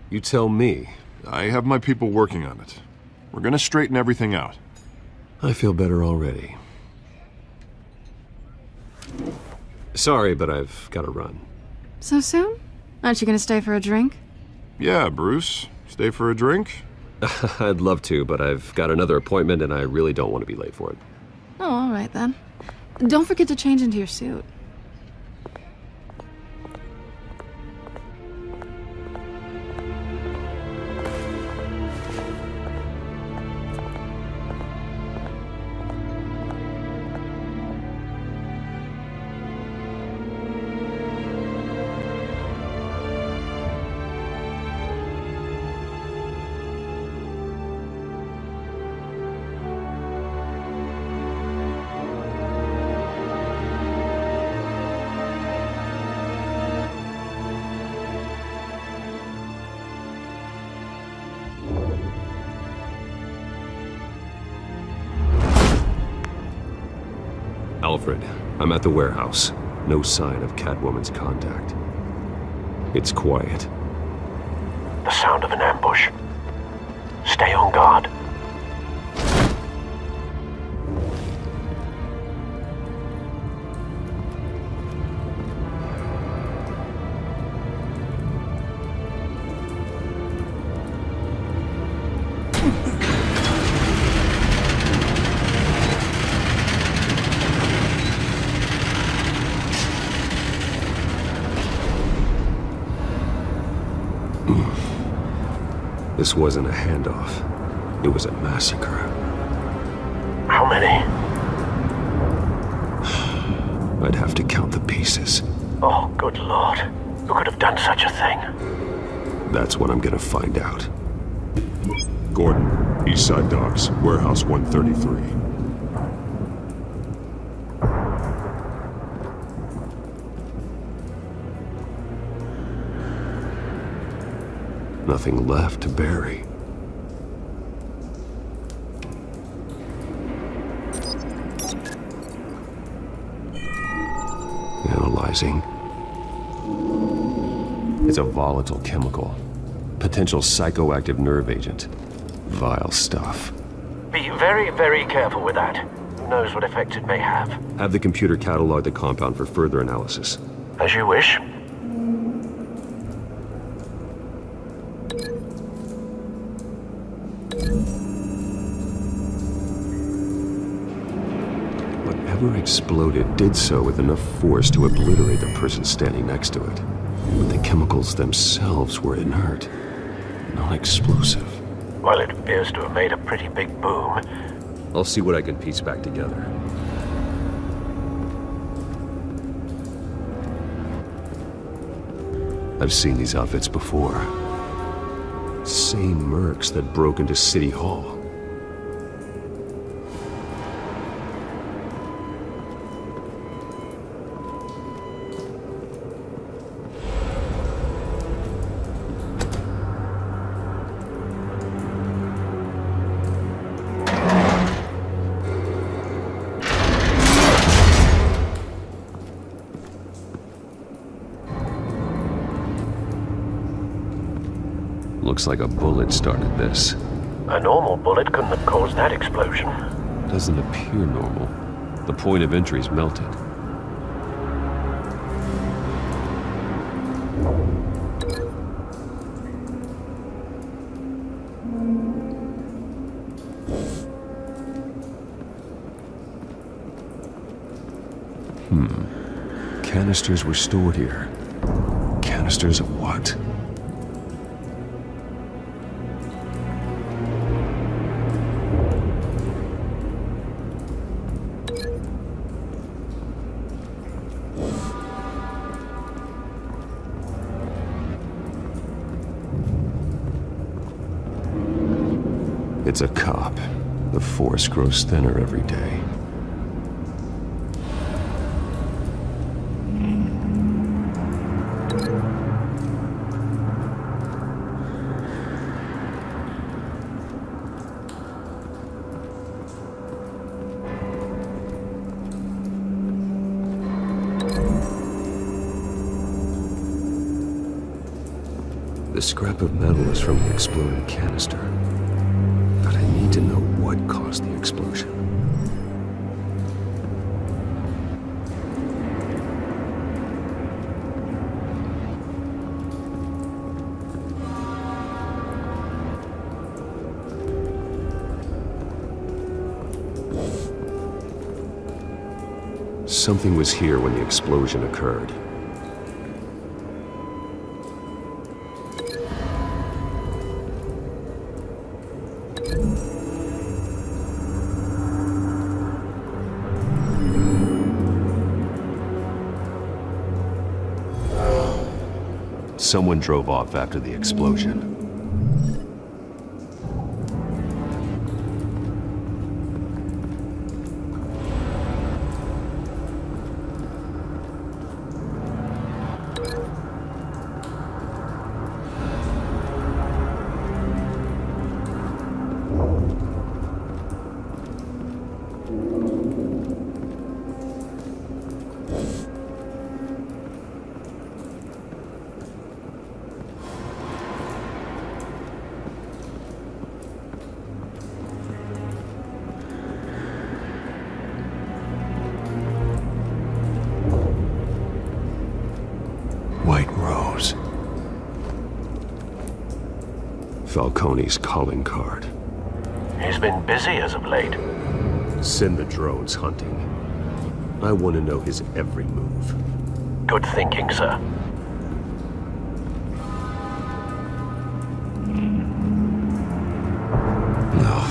You tell me. I have my people working on it. We're gonna straighten everything out. I feel better already. Sorry, but I've got to run. So soon? Aren't you gonna stay for a drink? Yeah, Bruce. Stay for a drink? I'd love to, but I've got another appointment and I really don't want to be late for it. Oh, all right then. Don't forget to change into your suit. Alfred, I'm at the warehouse. No sign of Catwoman's contact. It's quiet. The sound of an ambush. Stay on guard. This wasn't a handoff. It was a massacre. How many? I'd have to count the pieces. Oh, good Lord. Who could have done such a thing? That's what I'm gonna find out. Gordon, Eastside Docks, Warehouse 133. Nothing left to bury. Analyzing. It's a volatile chemical. Potential psychoactive nerve agent. Vile stuff. Be very, very careful with that. Who knows what effect it may have? Have the computer catalog the compound for further analysis. As you wish. Whatever exploded did so with enough force to obliterate the person standing next to it. But the chemicals themselves were inert. Non-explosive. Well, it appears to have made a pretty big boom. I'll see what I can piece back together. I've seen these outfits before. Same mercs that broke into City Hall. Looks like a bullet started this. A normal bullet couldn't have caused that explosion. Doesn't appear normal. The point of entry's melted. Canisters were stored here. Canisters of what? It's a cop. The force grows thinner every day. The scrap of metal is from the exploded canister. But I need to know what caused the explosion. Something was here when the explosion occurred. Someone drove off after the explosion. White Rose. Falcone's calling card. He's been busy as of late. Send the drones hunting. I want to know his every move. Good thinking, sir. No.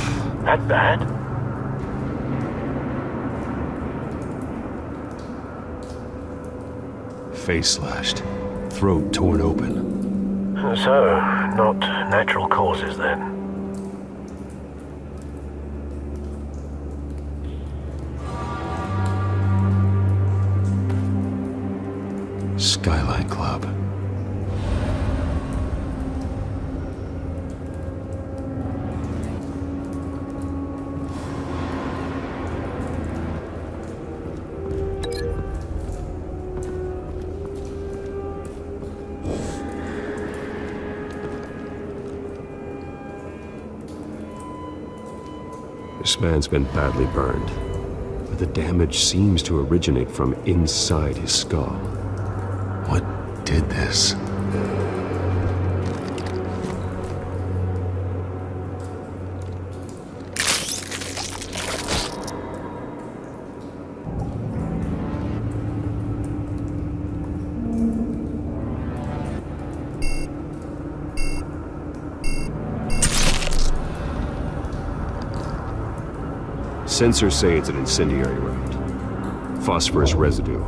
That bad? Face slashed. Throat torn open. So, not natural causes then. Skyline Club. This man's been badly burned, but the damage seems to originate from inside his skull. What did this? Sensors say it's an incendiary round. Phosphorus residue.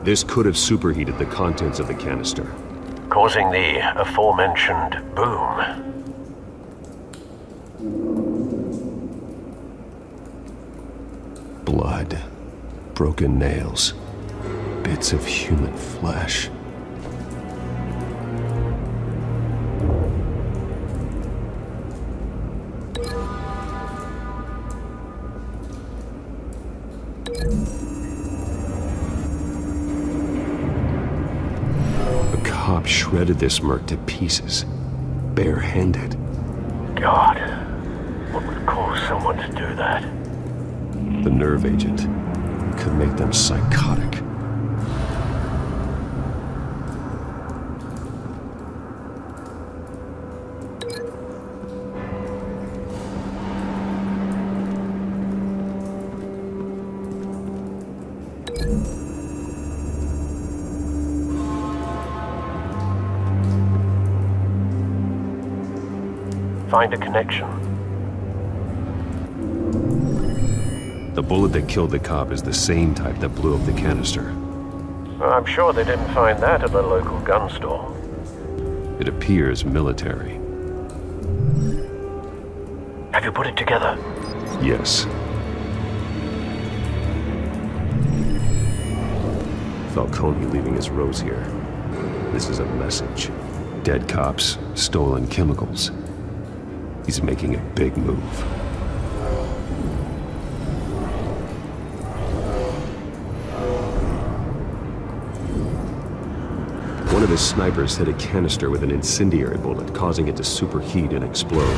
This could have superheated the contents of the canister, causing the aforementioned boom. Blood, broken nails, bits of human flesh. A cop shredded this merc to pieces, barehanded. God, what would cause someone to do that? The nerve agent could make them psychotic. Find a connection. The bullet that killed the cop is the same type that blew up the canister. I'm sure they didn't find that at the local gun store. It appears military. Have you put it together? Yes. Falcone leaving his rose here. This is a message. Dead cops, stolen chemicals. He's making a big move. One of his snipers hit a canister with an incendiary bullet, causing it to superheat and explode.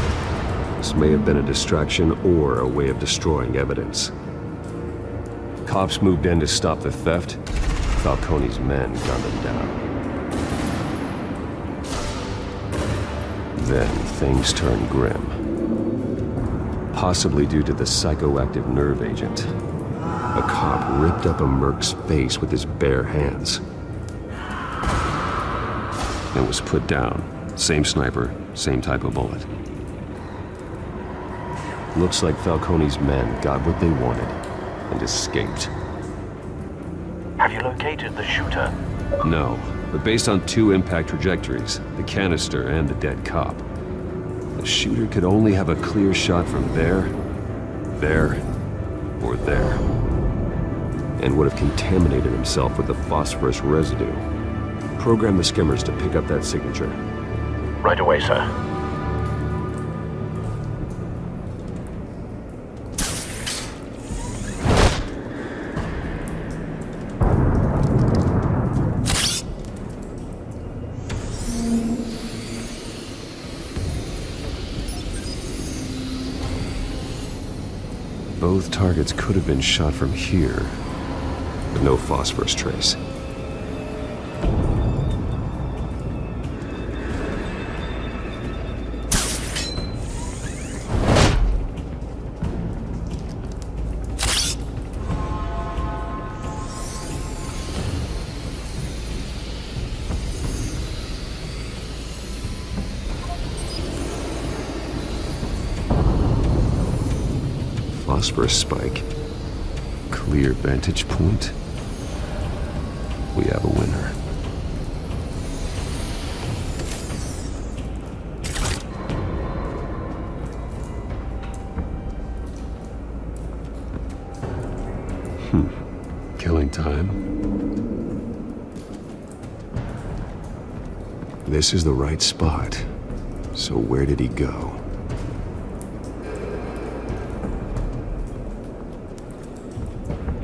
This may have been a distraction or a way of destroying evidence. Cops moved in to stop the theft. Falcone's men gunned them down. Then things turned grim. Possibly due to the psychoactive nerve agent. A cop ripped up a merc's face with his bare hands. And was put down. Same sniper, same type of bullet. Looks like Falcone's men got what they wanted and escaped. Have you located the shooter? No, but based on two impact trajectories, the canister and the dead cop, the shooter could only have a clear shot from there, or there, and would have contaminated himself with the phosphorus residue. Program the skimmers to pick up that signature. Right away, sir. Both targets could have been shot from here, but no phosphorus trace. Phosphorus spike. Clear vantage point. We have a winner. Killing time. This is the right spot. So where did he go?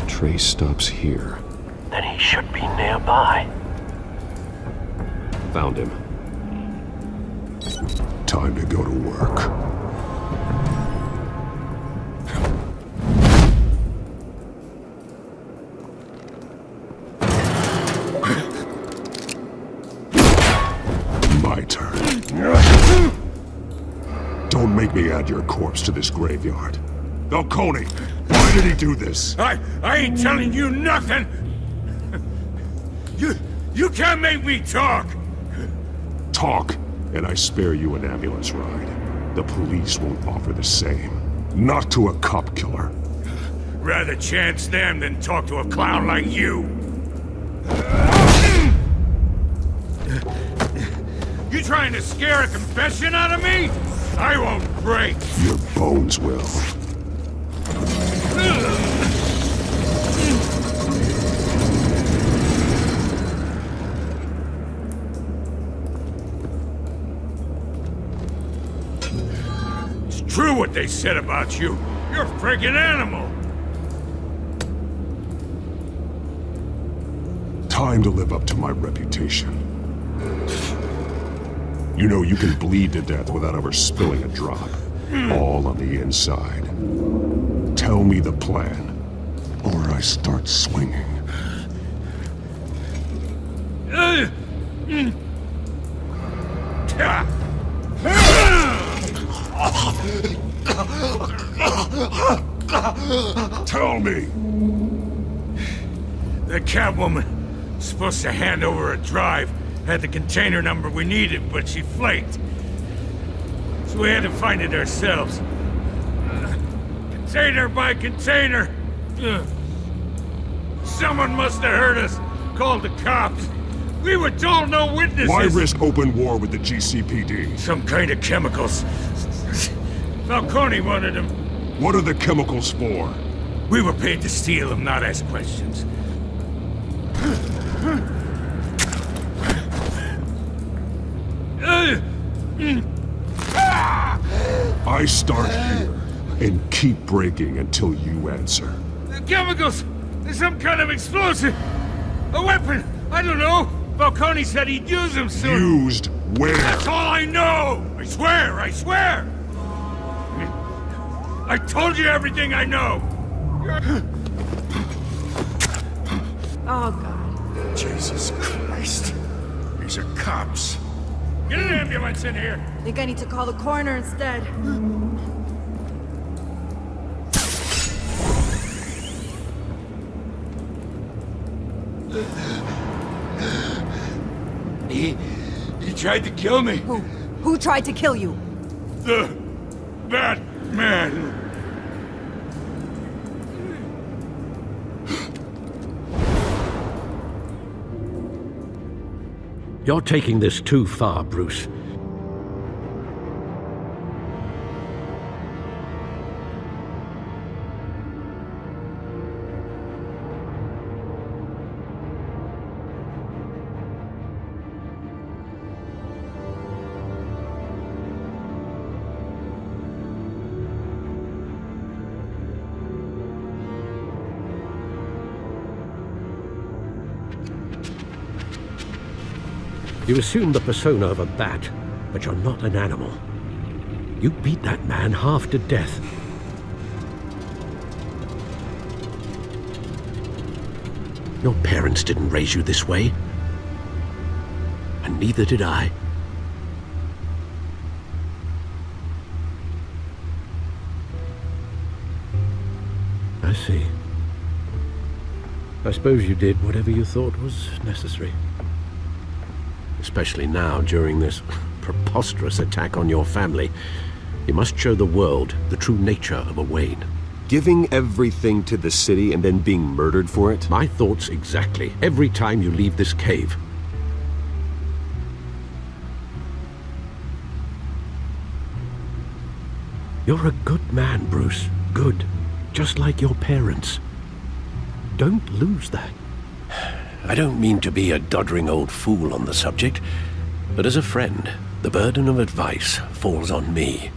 Trace stops here. Then he should be nearby. Found him. Time to go to work. My turn. Don't make me add your corpse to this graveyard. Falcone, why did he do this? I ain't telling you nothing! You can't make me talk! Talk, and I spare you an ambulance ride. The police won't offer the same. Not to a cop killer. Rather chance them than talk to a clown like you. You trying to scare a confession out of me? I won't break. Your bones will. It's true what they said about you. You're a friggin' animal. Time to live up to my reputation. You know you can bleed to death without ever spilling a drop. All on the inside. Tell me the plan, or I start swinging. Tell me! The Catwoman supposed to hand over a drive. Had the container number we needed, but she flaked. So we had to find it ourselves. Container by container. Someone must have heard us. Called the cops. We were told no witnesses. Why risk open war with the GCPD? Some kind of chemicals. Falcone wanted them. What are the chemicals for? We were paid to steal them, not ask questions. I start here and keep breaking until you answer. The chemicals! There's some kind of explosive! A weapon! I don't know! Falcone said he'd use them soon. Used where? That's all I know! I swear! I swear! I told you everything I know! Oh, God. Jesus Christ. These are cops. Get an ambulance in here! Think I need to call the coroner instead. He tried to kill me. Who tried to kill you? The Batman. You're taking this too far, Bruce. You assume the persona of a bat, but you're not an animal. You beat that man half to death. Your parents didn't raise you this way. And neither did I. I see. I suppose you did whatever you thought was necessary. Especially now, during this preposterous attack on your family. You must show the world the true nature of a Wayne. Giving everything to the city and then being murdered for it? My thoughts exactly. Every time you leave this cave. You're a good man, Bruce. Good. Just like your parents. Don't lose that. I don't mean to be a doddering old fool on the subject, but as a friend, the burden of advice falls on me.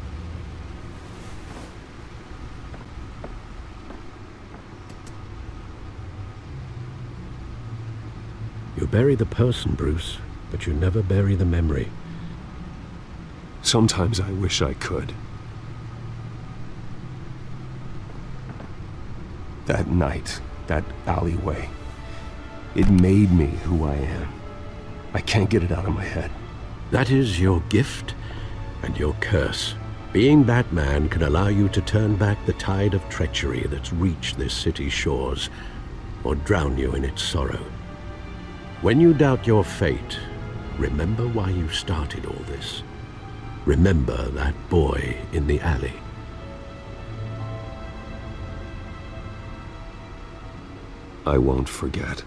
You bury the person, Bruce, but you never bury the memory. Sometimes I wish I could. That night, that alleyway, it made me who I am. I can't get it out of my head. That is your gift and your curse. Being Batman can allow you to turn back the tide of treachery that's reached this city's shores, or drown you in its sorrow. When you doubt your fate, remember why you started all this. Remember that boy in the alley. I won't forget.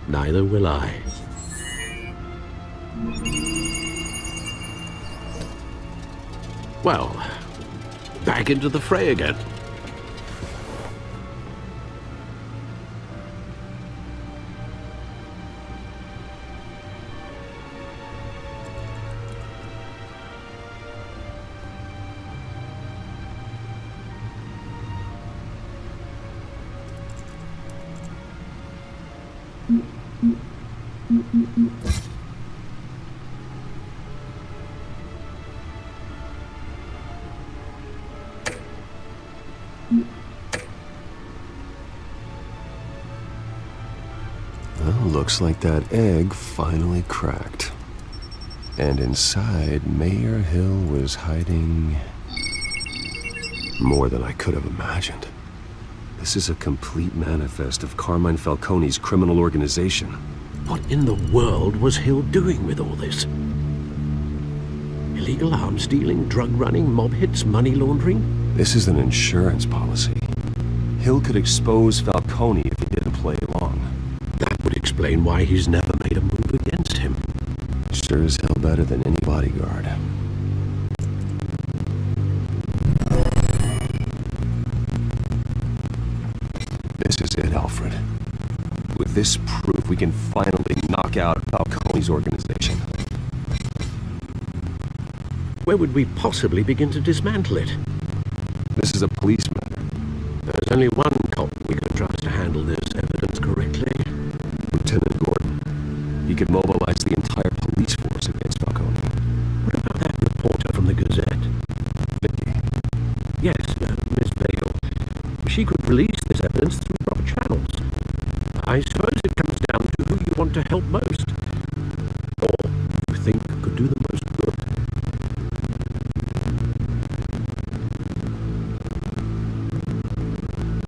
Neither will I. Well, back into the fray again. Well, looks like that egg finally cracked. And inside, Mayor Hill was hiding more than I could have imagined. This is a complete manifest of Carmine Falcone's criminal organization. What in the world was Hill doing with all this? Illegal arms dealing, drug running, mob hits, money laundering? This is an insurance policy. Hill could expose Falcone if he didn't play along. That would explain why he's never made a move against him. Sure as hell better than any bodyguard. This is it, Alfred. With this proof, we can finally knock out Falcone's organization. Where would we possibly begin to dismantle it? This is a police matter. There's only one cop we could trust to handle this evidence correctly. Lieutenant Gordon. He could mobilize the entire police force against Falcone. What about that reporter from the Gazette? Vicky. Yes, Miss Bale. She could release this evidence through proper channels. I suppose it comes down to who you want to help most. Or you think could do the most good.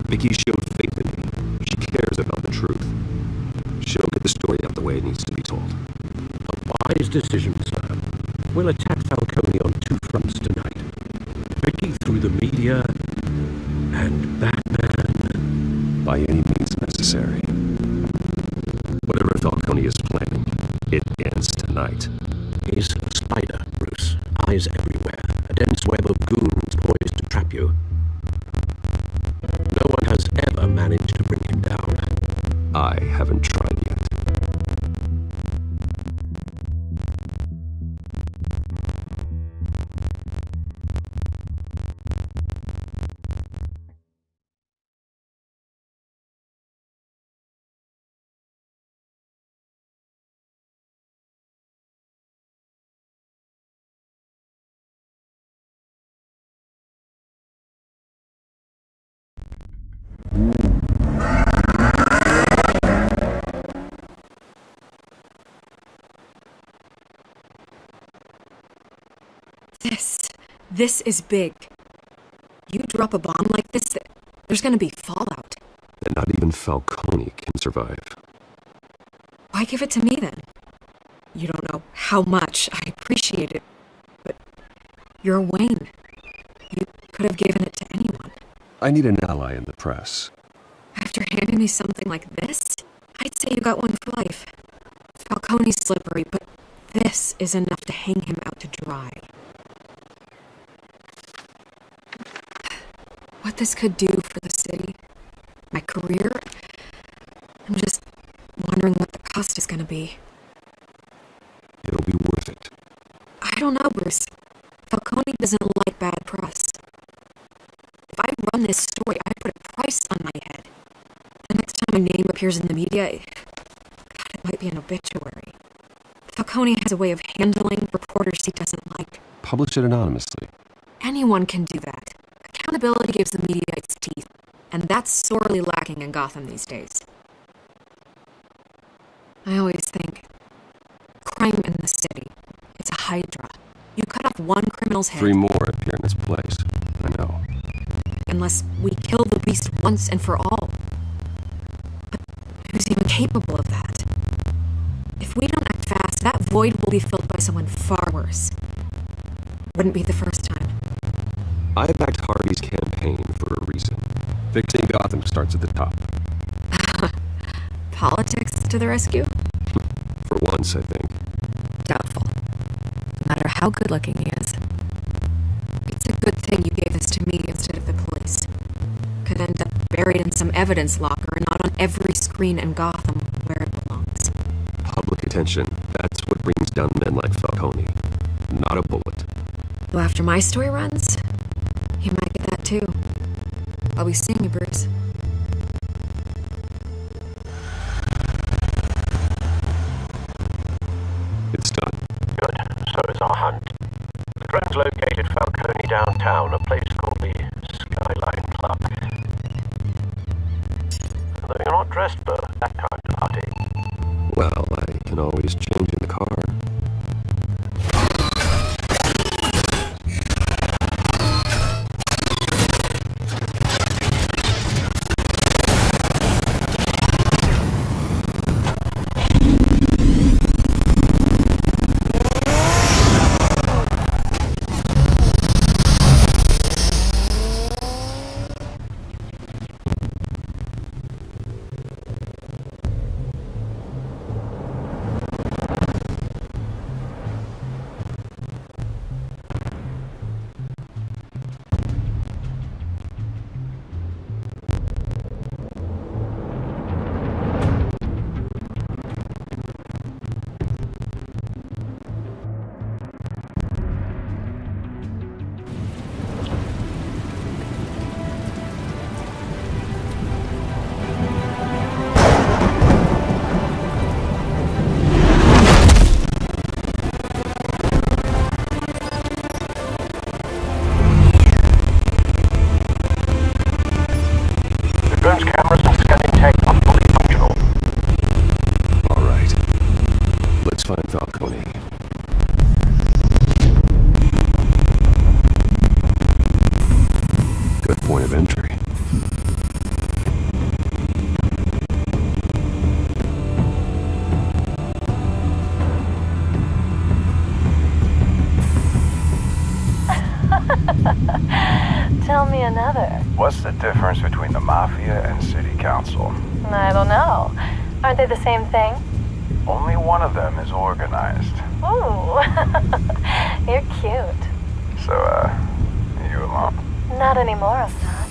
Vicky showed faith in me. She cares about the truth. She'll get the story out the way it needs to be told. A wise decision, sir. We'll attack Falcone on two fronts tonight. Vicky through the media, and Batman. By any means necessary. Whatever Falcone is planning, it ends tonight. He's a spider, Bruce. Eyes everywhere. A dense web of goons poised to trap you. No one has ever managed to bring him down. I haven't tried yet. This is big. You drop a bomb like this, there's gonna be fallout. And not even Falcone can survive. Why give it to me then? You don't know how much I appreciate it, but you're Wayne. You could have given it to anyone. I need an ally in the press. After handing me something like this, I'd say you got one for life. Falcone's slippery, but this is enough to hang him out to dry. What this could do for the city, my career, I'm just wondering what the cost is going to be. It'll be worth it. I don't know, Bruce. Falcone doesn't like bad press. If I run this story, I put a price on my head. The next time my name appears in the media, God, it might be an obituary. Falcone has a way of handling reporters he doesn't like. Publish it anonymously. Anyone can do that. Accountability gives the media its teeth, and that's sorely lacking in Gotham these days. I always think, crime in the city, it's a hydra. You cut off one criminal's head. 3 more appear in this place. I know. Unless we kill the beast once and for all. But who's even capable of that? If we don't act fast, that void will be filled by someone far worse. Wouldn't be the first time. I backed Harvey's campaign for a reason. Fixing Gotham starts at the top. Politics to the rescue? For once, I think. Doubtful. No matter how good-looking he is. It's a good thing you gave this to me instead of the police. Could end up buried in some evidence locker and not on every screen in Gotham where it belongs. Public attention, that's what brings down men like Falcone. Not a bullet. Though after my story runs, he might get that too. I'll be seeing you, Bruce. It's done. Good. So is our hunt. The drone's located Falcone downtown, a place called the Skyline Club. Though you're not dressed for that kind of party. Well, I can always change in the car. Drone's cameras and scanning tech are fully functional. All right. Let's find Falcone. Good point of entry. Tell me another. What's the difference between the Mafia and City Council? I don't know. Aren't they the same thing? Only one of them is organized. Ooh, you're cute. So, you alone? Not anymore, I'm not.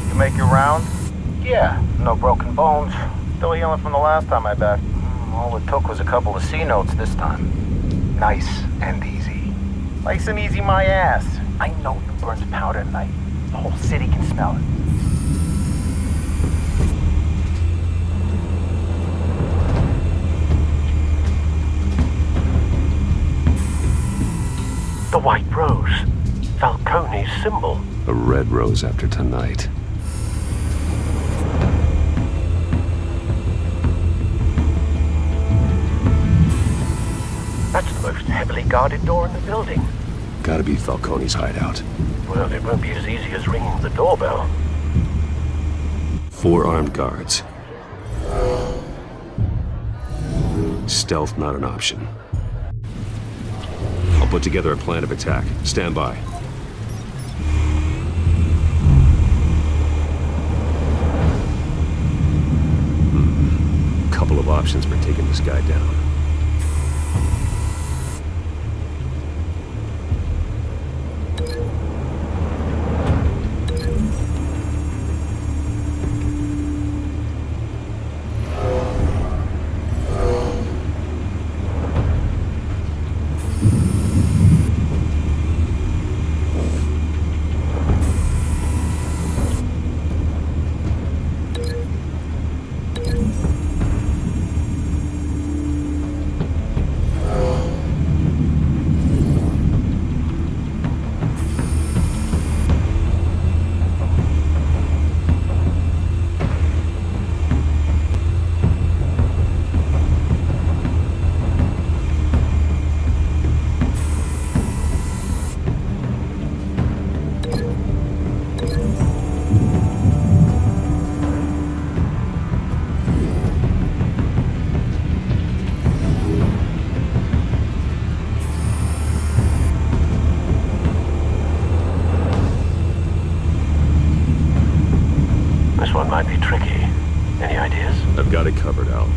You make your round? Yeah, no broken bones. Still healing from the last time I backed. All it took was a couple of C notes this time. Nice and easy. Nice and easy my ass. I know you burns powder at night. The whole city can smell it. The White Rose. Falcone's symbol. A red rose after tonight. That's the most heavily guarded door in the building. Gotta be Falcone's hideout. Well, it won't be as easy as ringing the doorbell. 4 armed guards. Stealth not an option. I'll put together a plan of attack. Stand by. Couple of options for taking this guy down. This one might be tricky. Any ideas? I've got it covered, Al.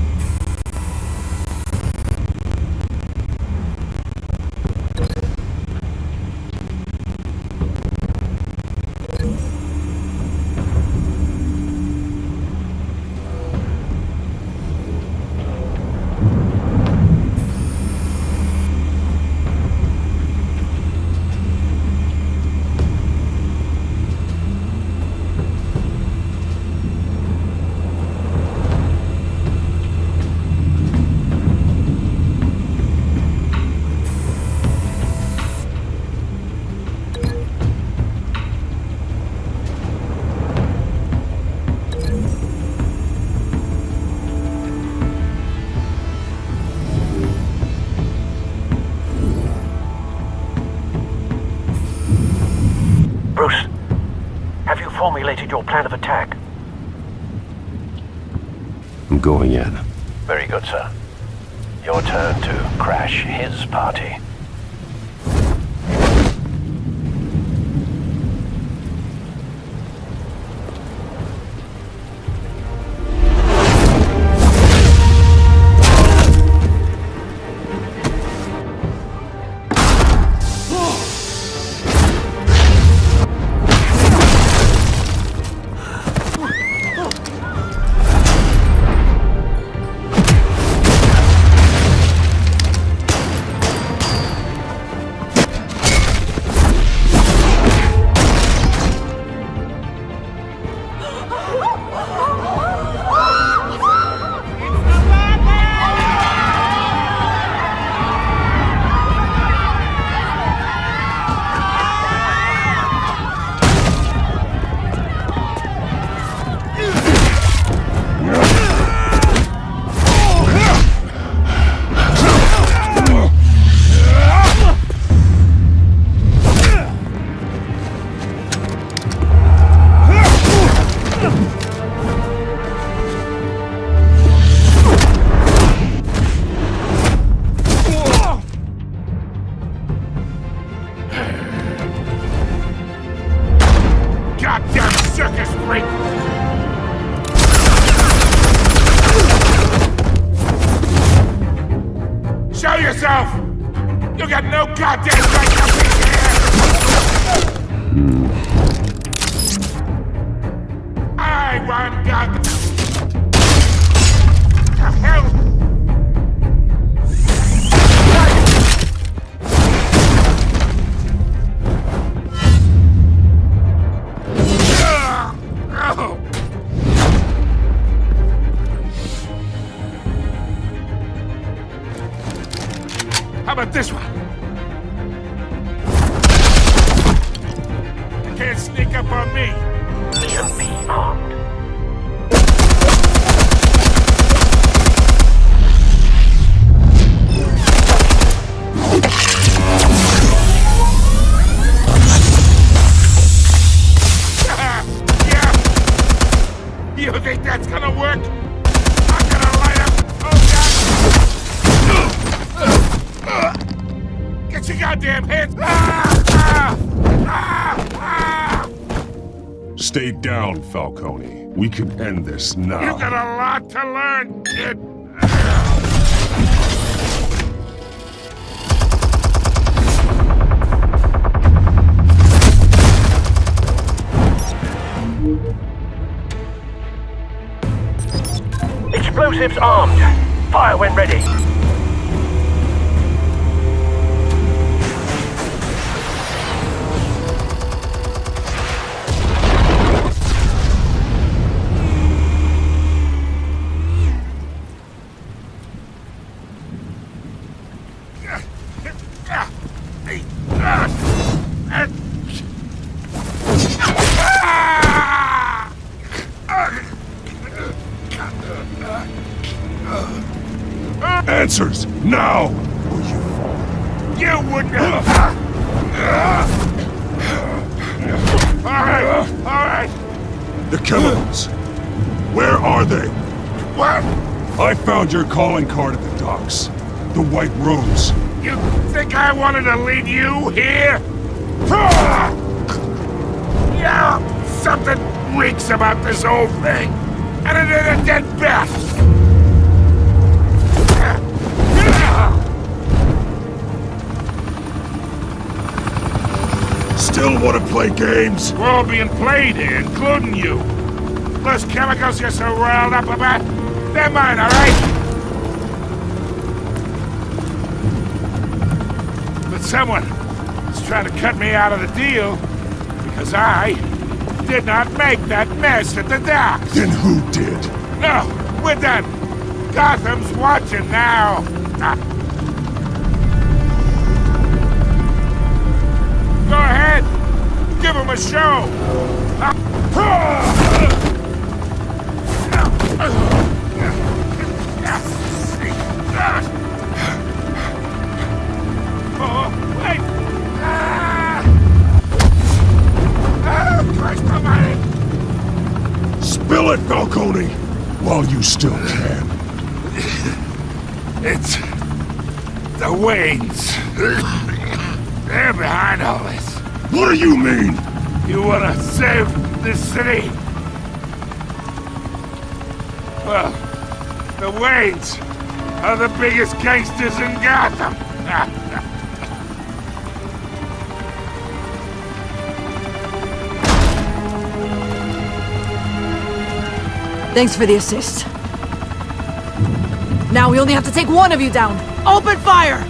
Bruce, have you formulated your plan of attack? I'm going in. Very good, sir. Your turn to crash his party. Goddamn circus freak! Show yourself! You got no goddamn right to be here! I want God. The hell? How about this one? You can't sneak up on me. EMP armed. Yeah. You think that's gonna work? I'm gonna light up. Oh, God. Get your goddamn hands! Stay down, Falcone. We can end this now. You got a lot to learn, kid. Explosives armed. Fire when ready. Answers, now! You wouldn't have... All right. The chemicals. Where are they? What? I found your calling card at the docks. The White Rose. You think I wanted to lead you here? Yeah, something reeks about this whole thing. And it is a dead bat. Still want to play games? We're all being played here, including you. Those chemicals you're so riled up about, they're mine, all right? But someone is trying to cut me out of the deal because I did not make that mess at the docks. Then who did? No, we're done. Gotham's watching now. Go ahead. Give him a show. Oh, wait. Christ almighty. Spill it, Falcone, while you still can. It's the Waynes. They're behind all this. What do you mean? You wanna save this city? Well, the Waynes are the biggest gangsters in Gotham. Thanks for the assist. Now we only have to take one of you down. Open fire!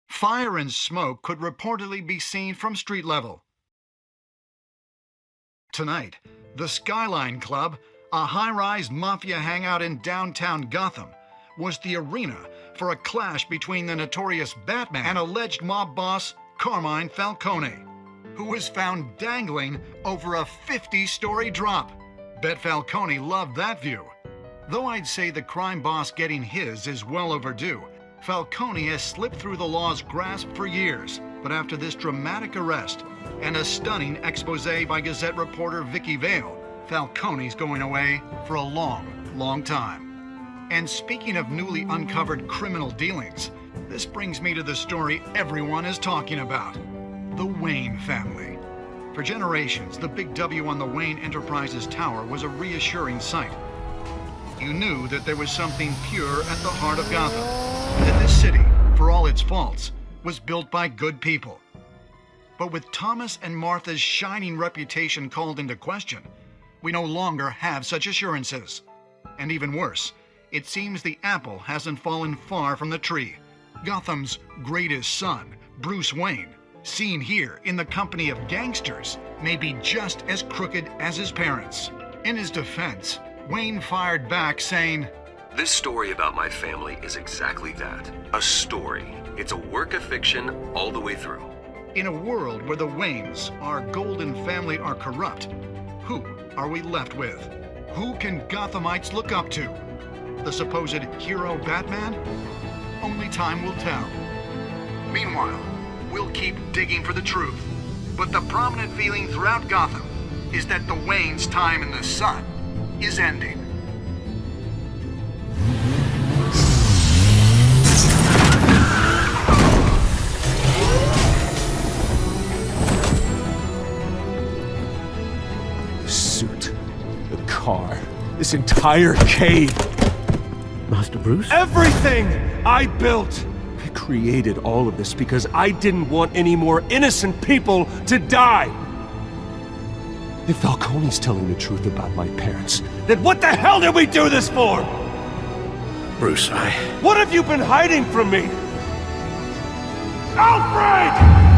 Fire and smoke could reportedly be seen from street level. Tonight, the Skyline Club, a high-rise mafia hangout in downtown Gotham, was the arena for a clash between the notorious Batman and alleged mob boss Carmine Falcone, who was found dangling over a 50-story drop. Bet Falcone loved that view. Though I'd say the crime boss getting his is well overdue, Falcone has slipped through the law's grasp for years, but after this dramatic arrest and a stunning expose by Gazette reporter Vicky Vale, Falcone's going away for a long, long time. And speaking of newly uncovered criminal dealings, this brings me to the story everyone is talking about: the Wayne family. For generations, the big W on the Wayne Enterprises Tower was a reassuring sight. You knew that there was something pure at the heart of Gotham, that this city, for all its faults, was built by good people. But with Thomas and Martha's shining reputation called into question, we no longer have such assurances. And even worse, it seems the apple hasn't fallen far from the tree. Gotham's greatest son, Bruce Wayne, seen here in the company of gangsters, may be just as crooked as his parents. In his defense, Wayne fired back saying, "This story about my family is exactly that. A story. It's a work of fiction all the way through." In a world where the Waynes, our golden family, are corrupt, who are we left with? Who can Gothamites look up to? The supposed hero Batman? Only time will tell. Meanwhile, we'll keep digging for the truth. But the prominent feeling throughout Gotham is that the Waynes' time in the sun is ending. The suit, the car, this entire cave. Master Bruce? Everything I built! I created all of this because I didn't want any more innocent people to die! If Falcone's telling the truth about my parents, then what the hell did we do this for? Bruce, What have you been hiding from me? Alfred!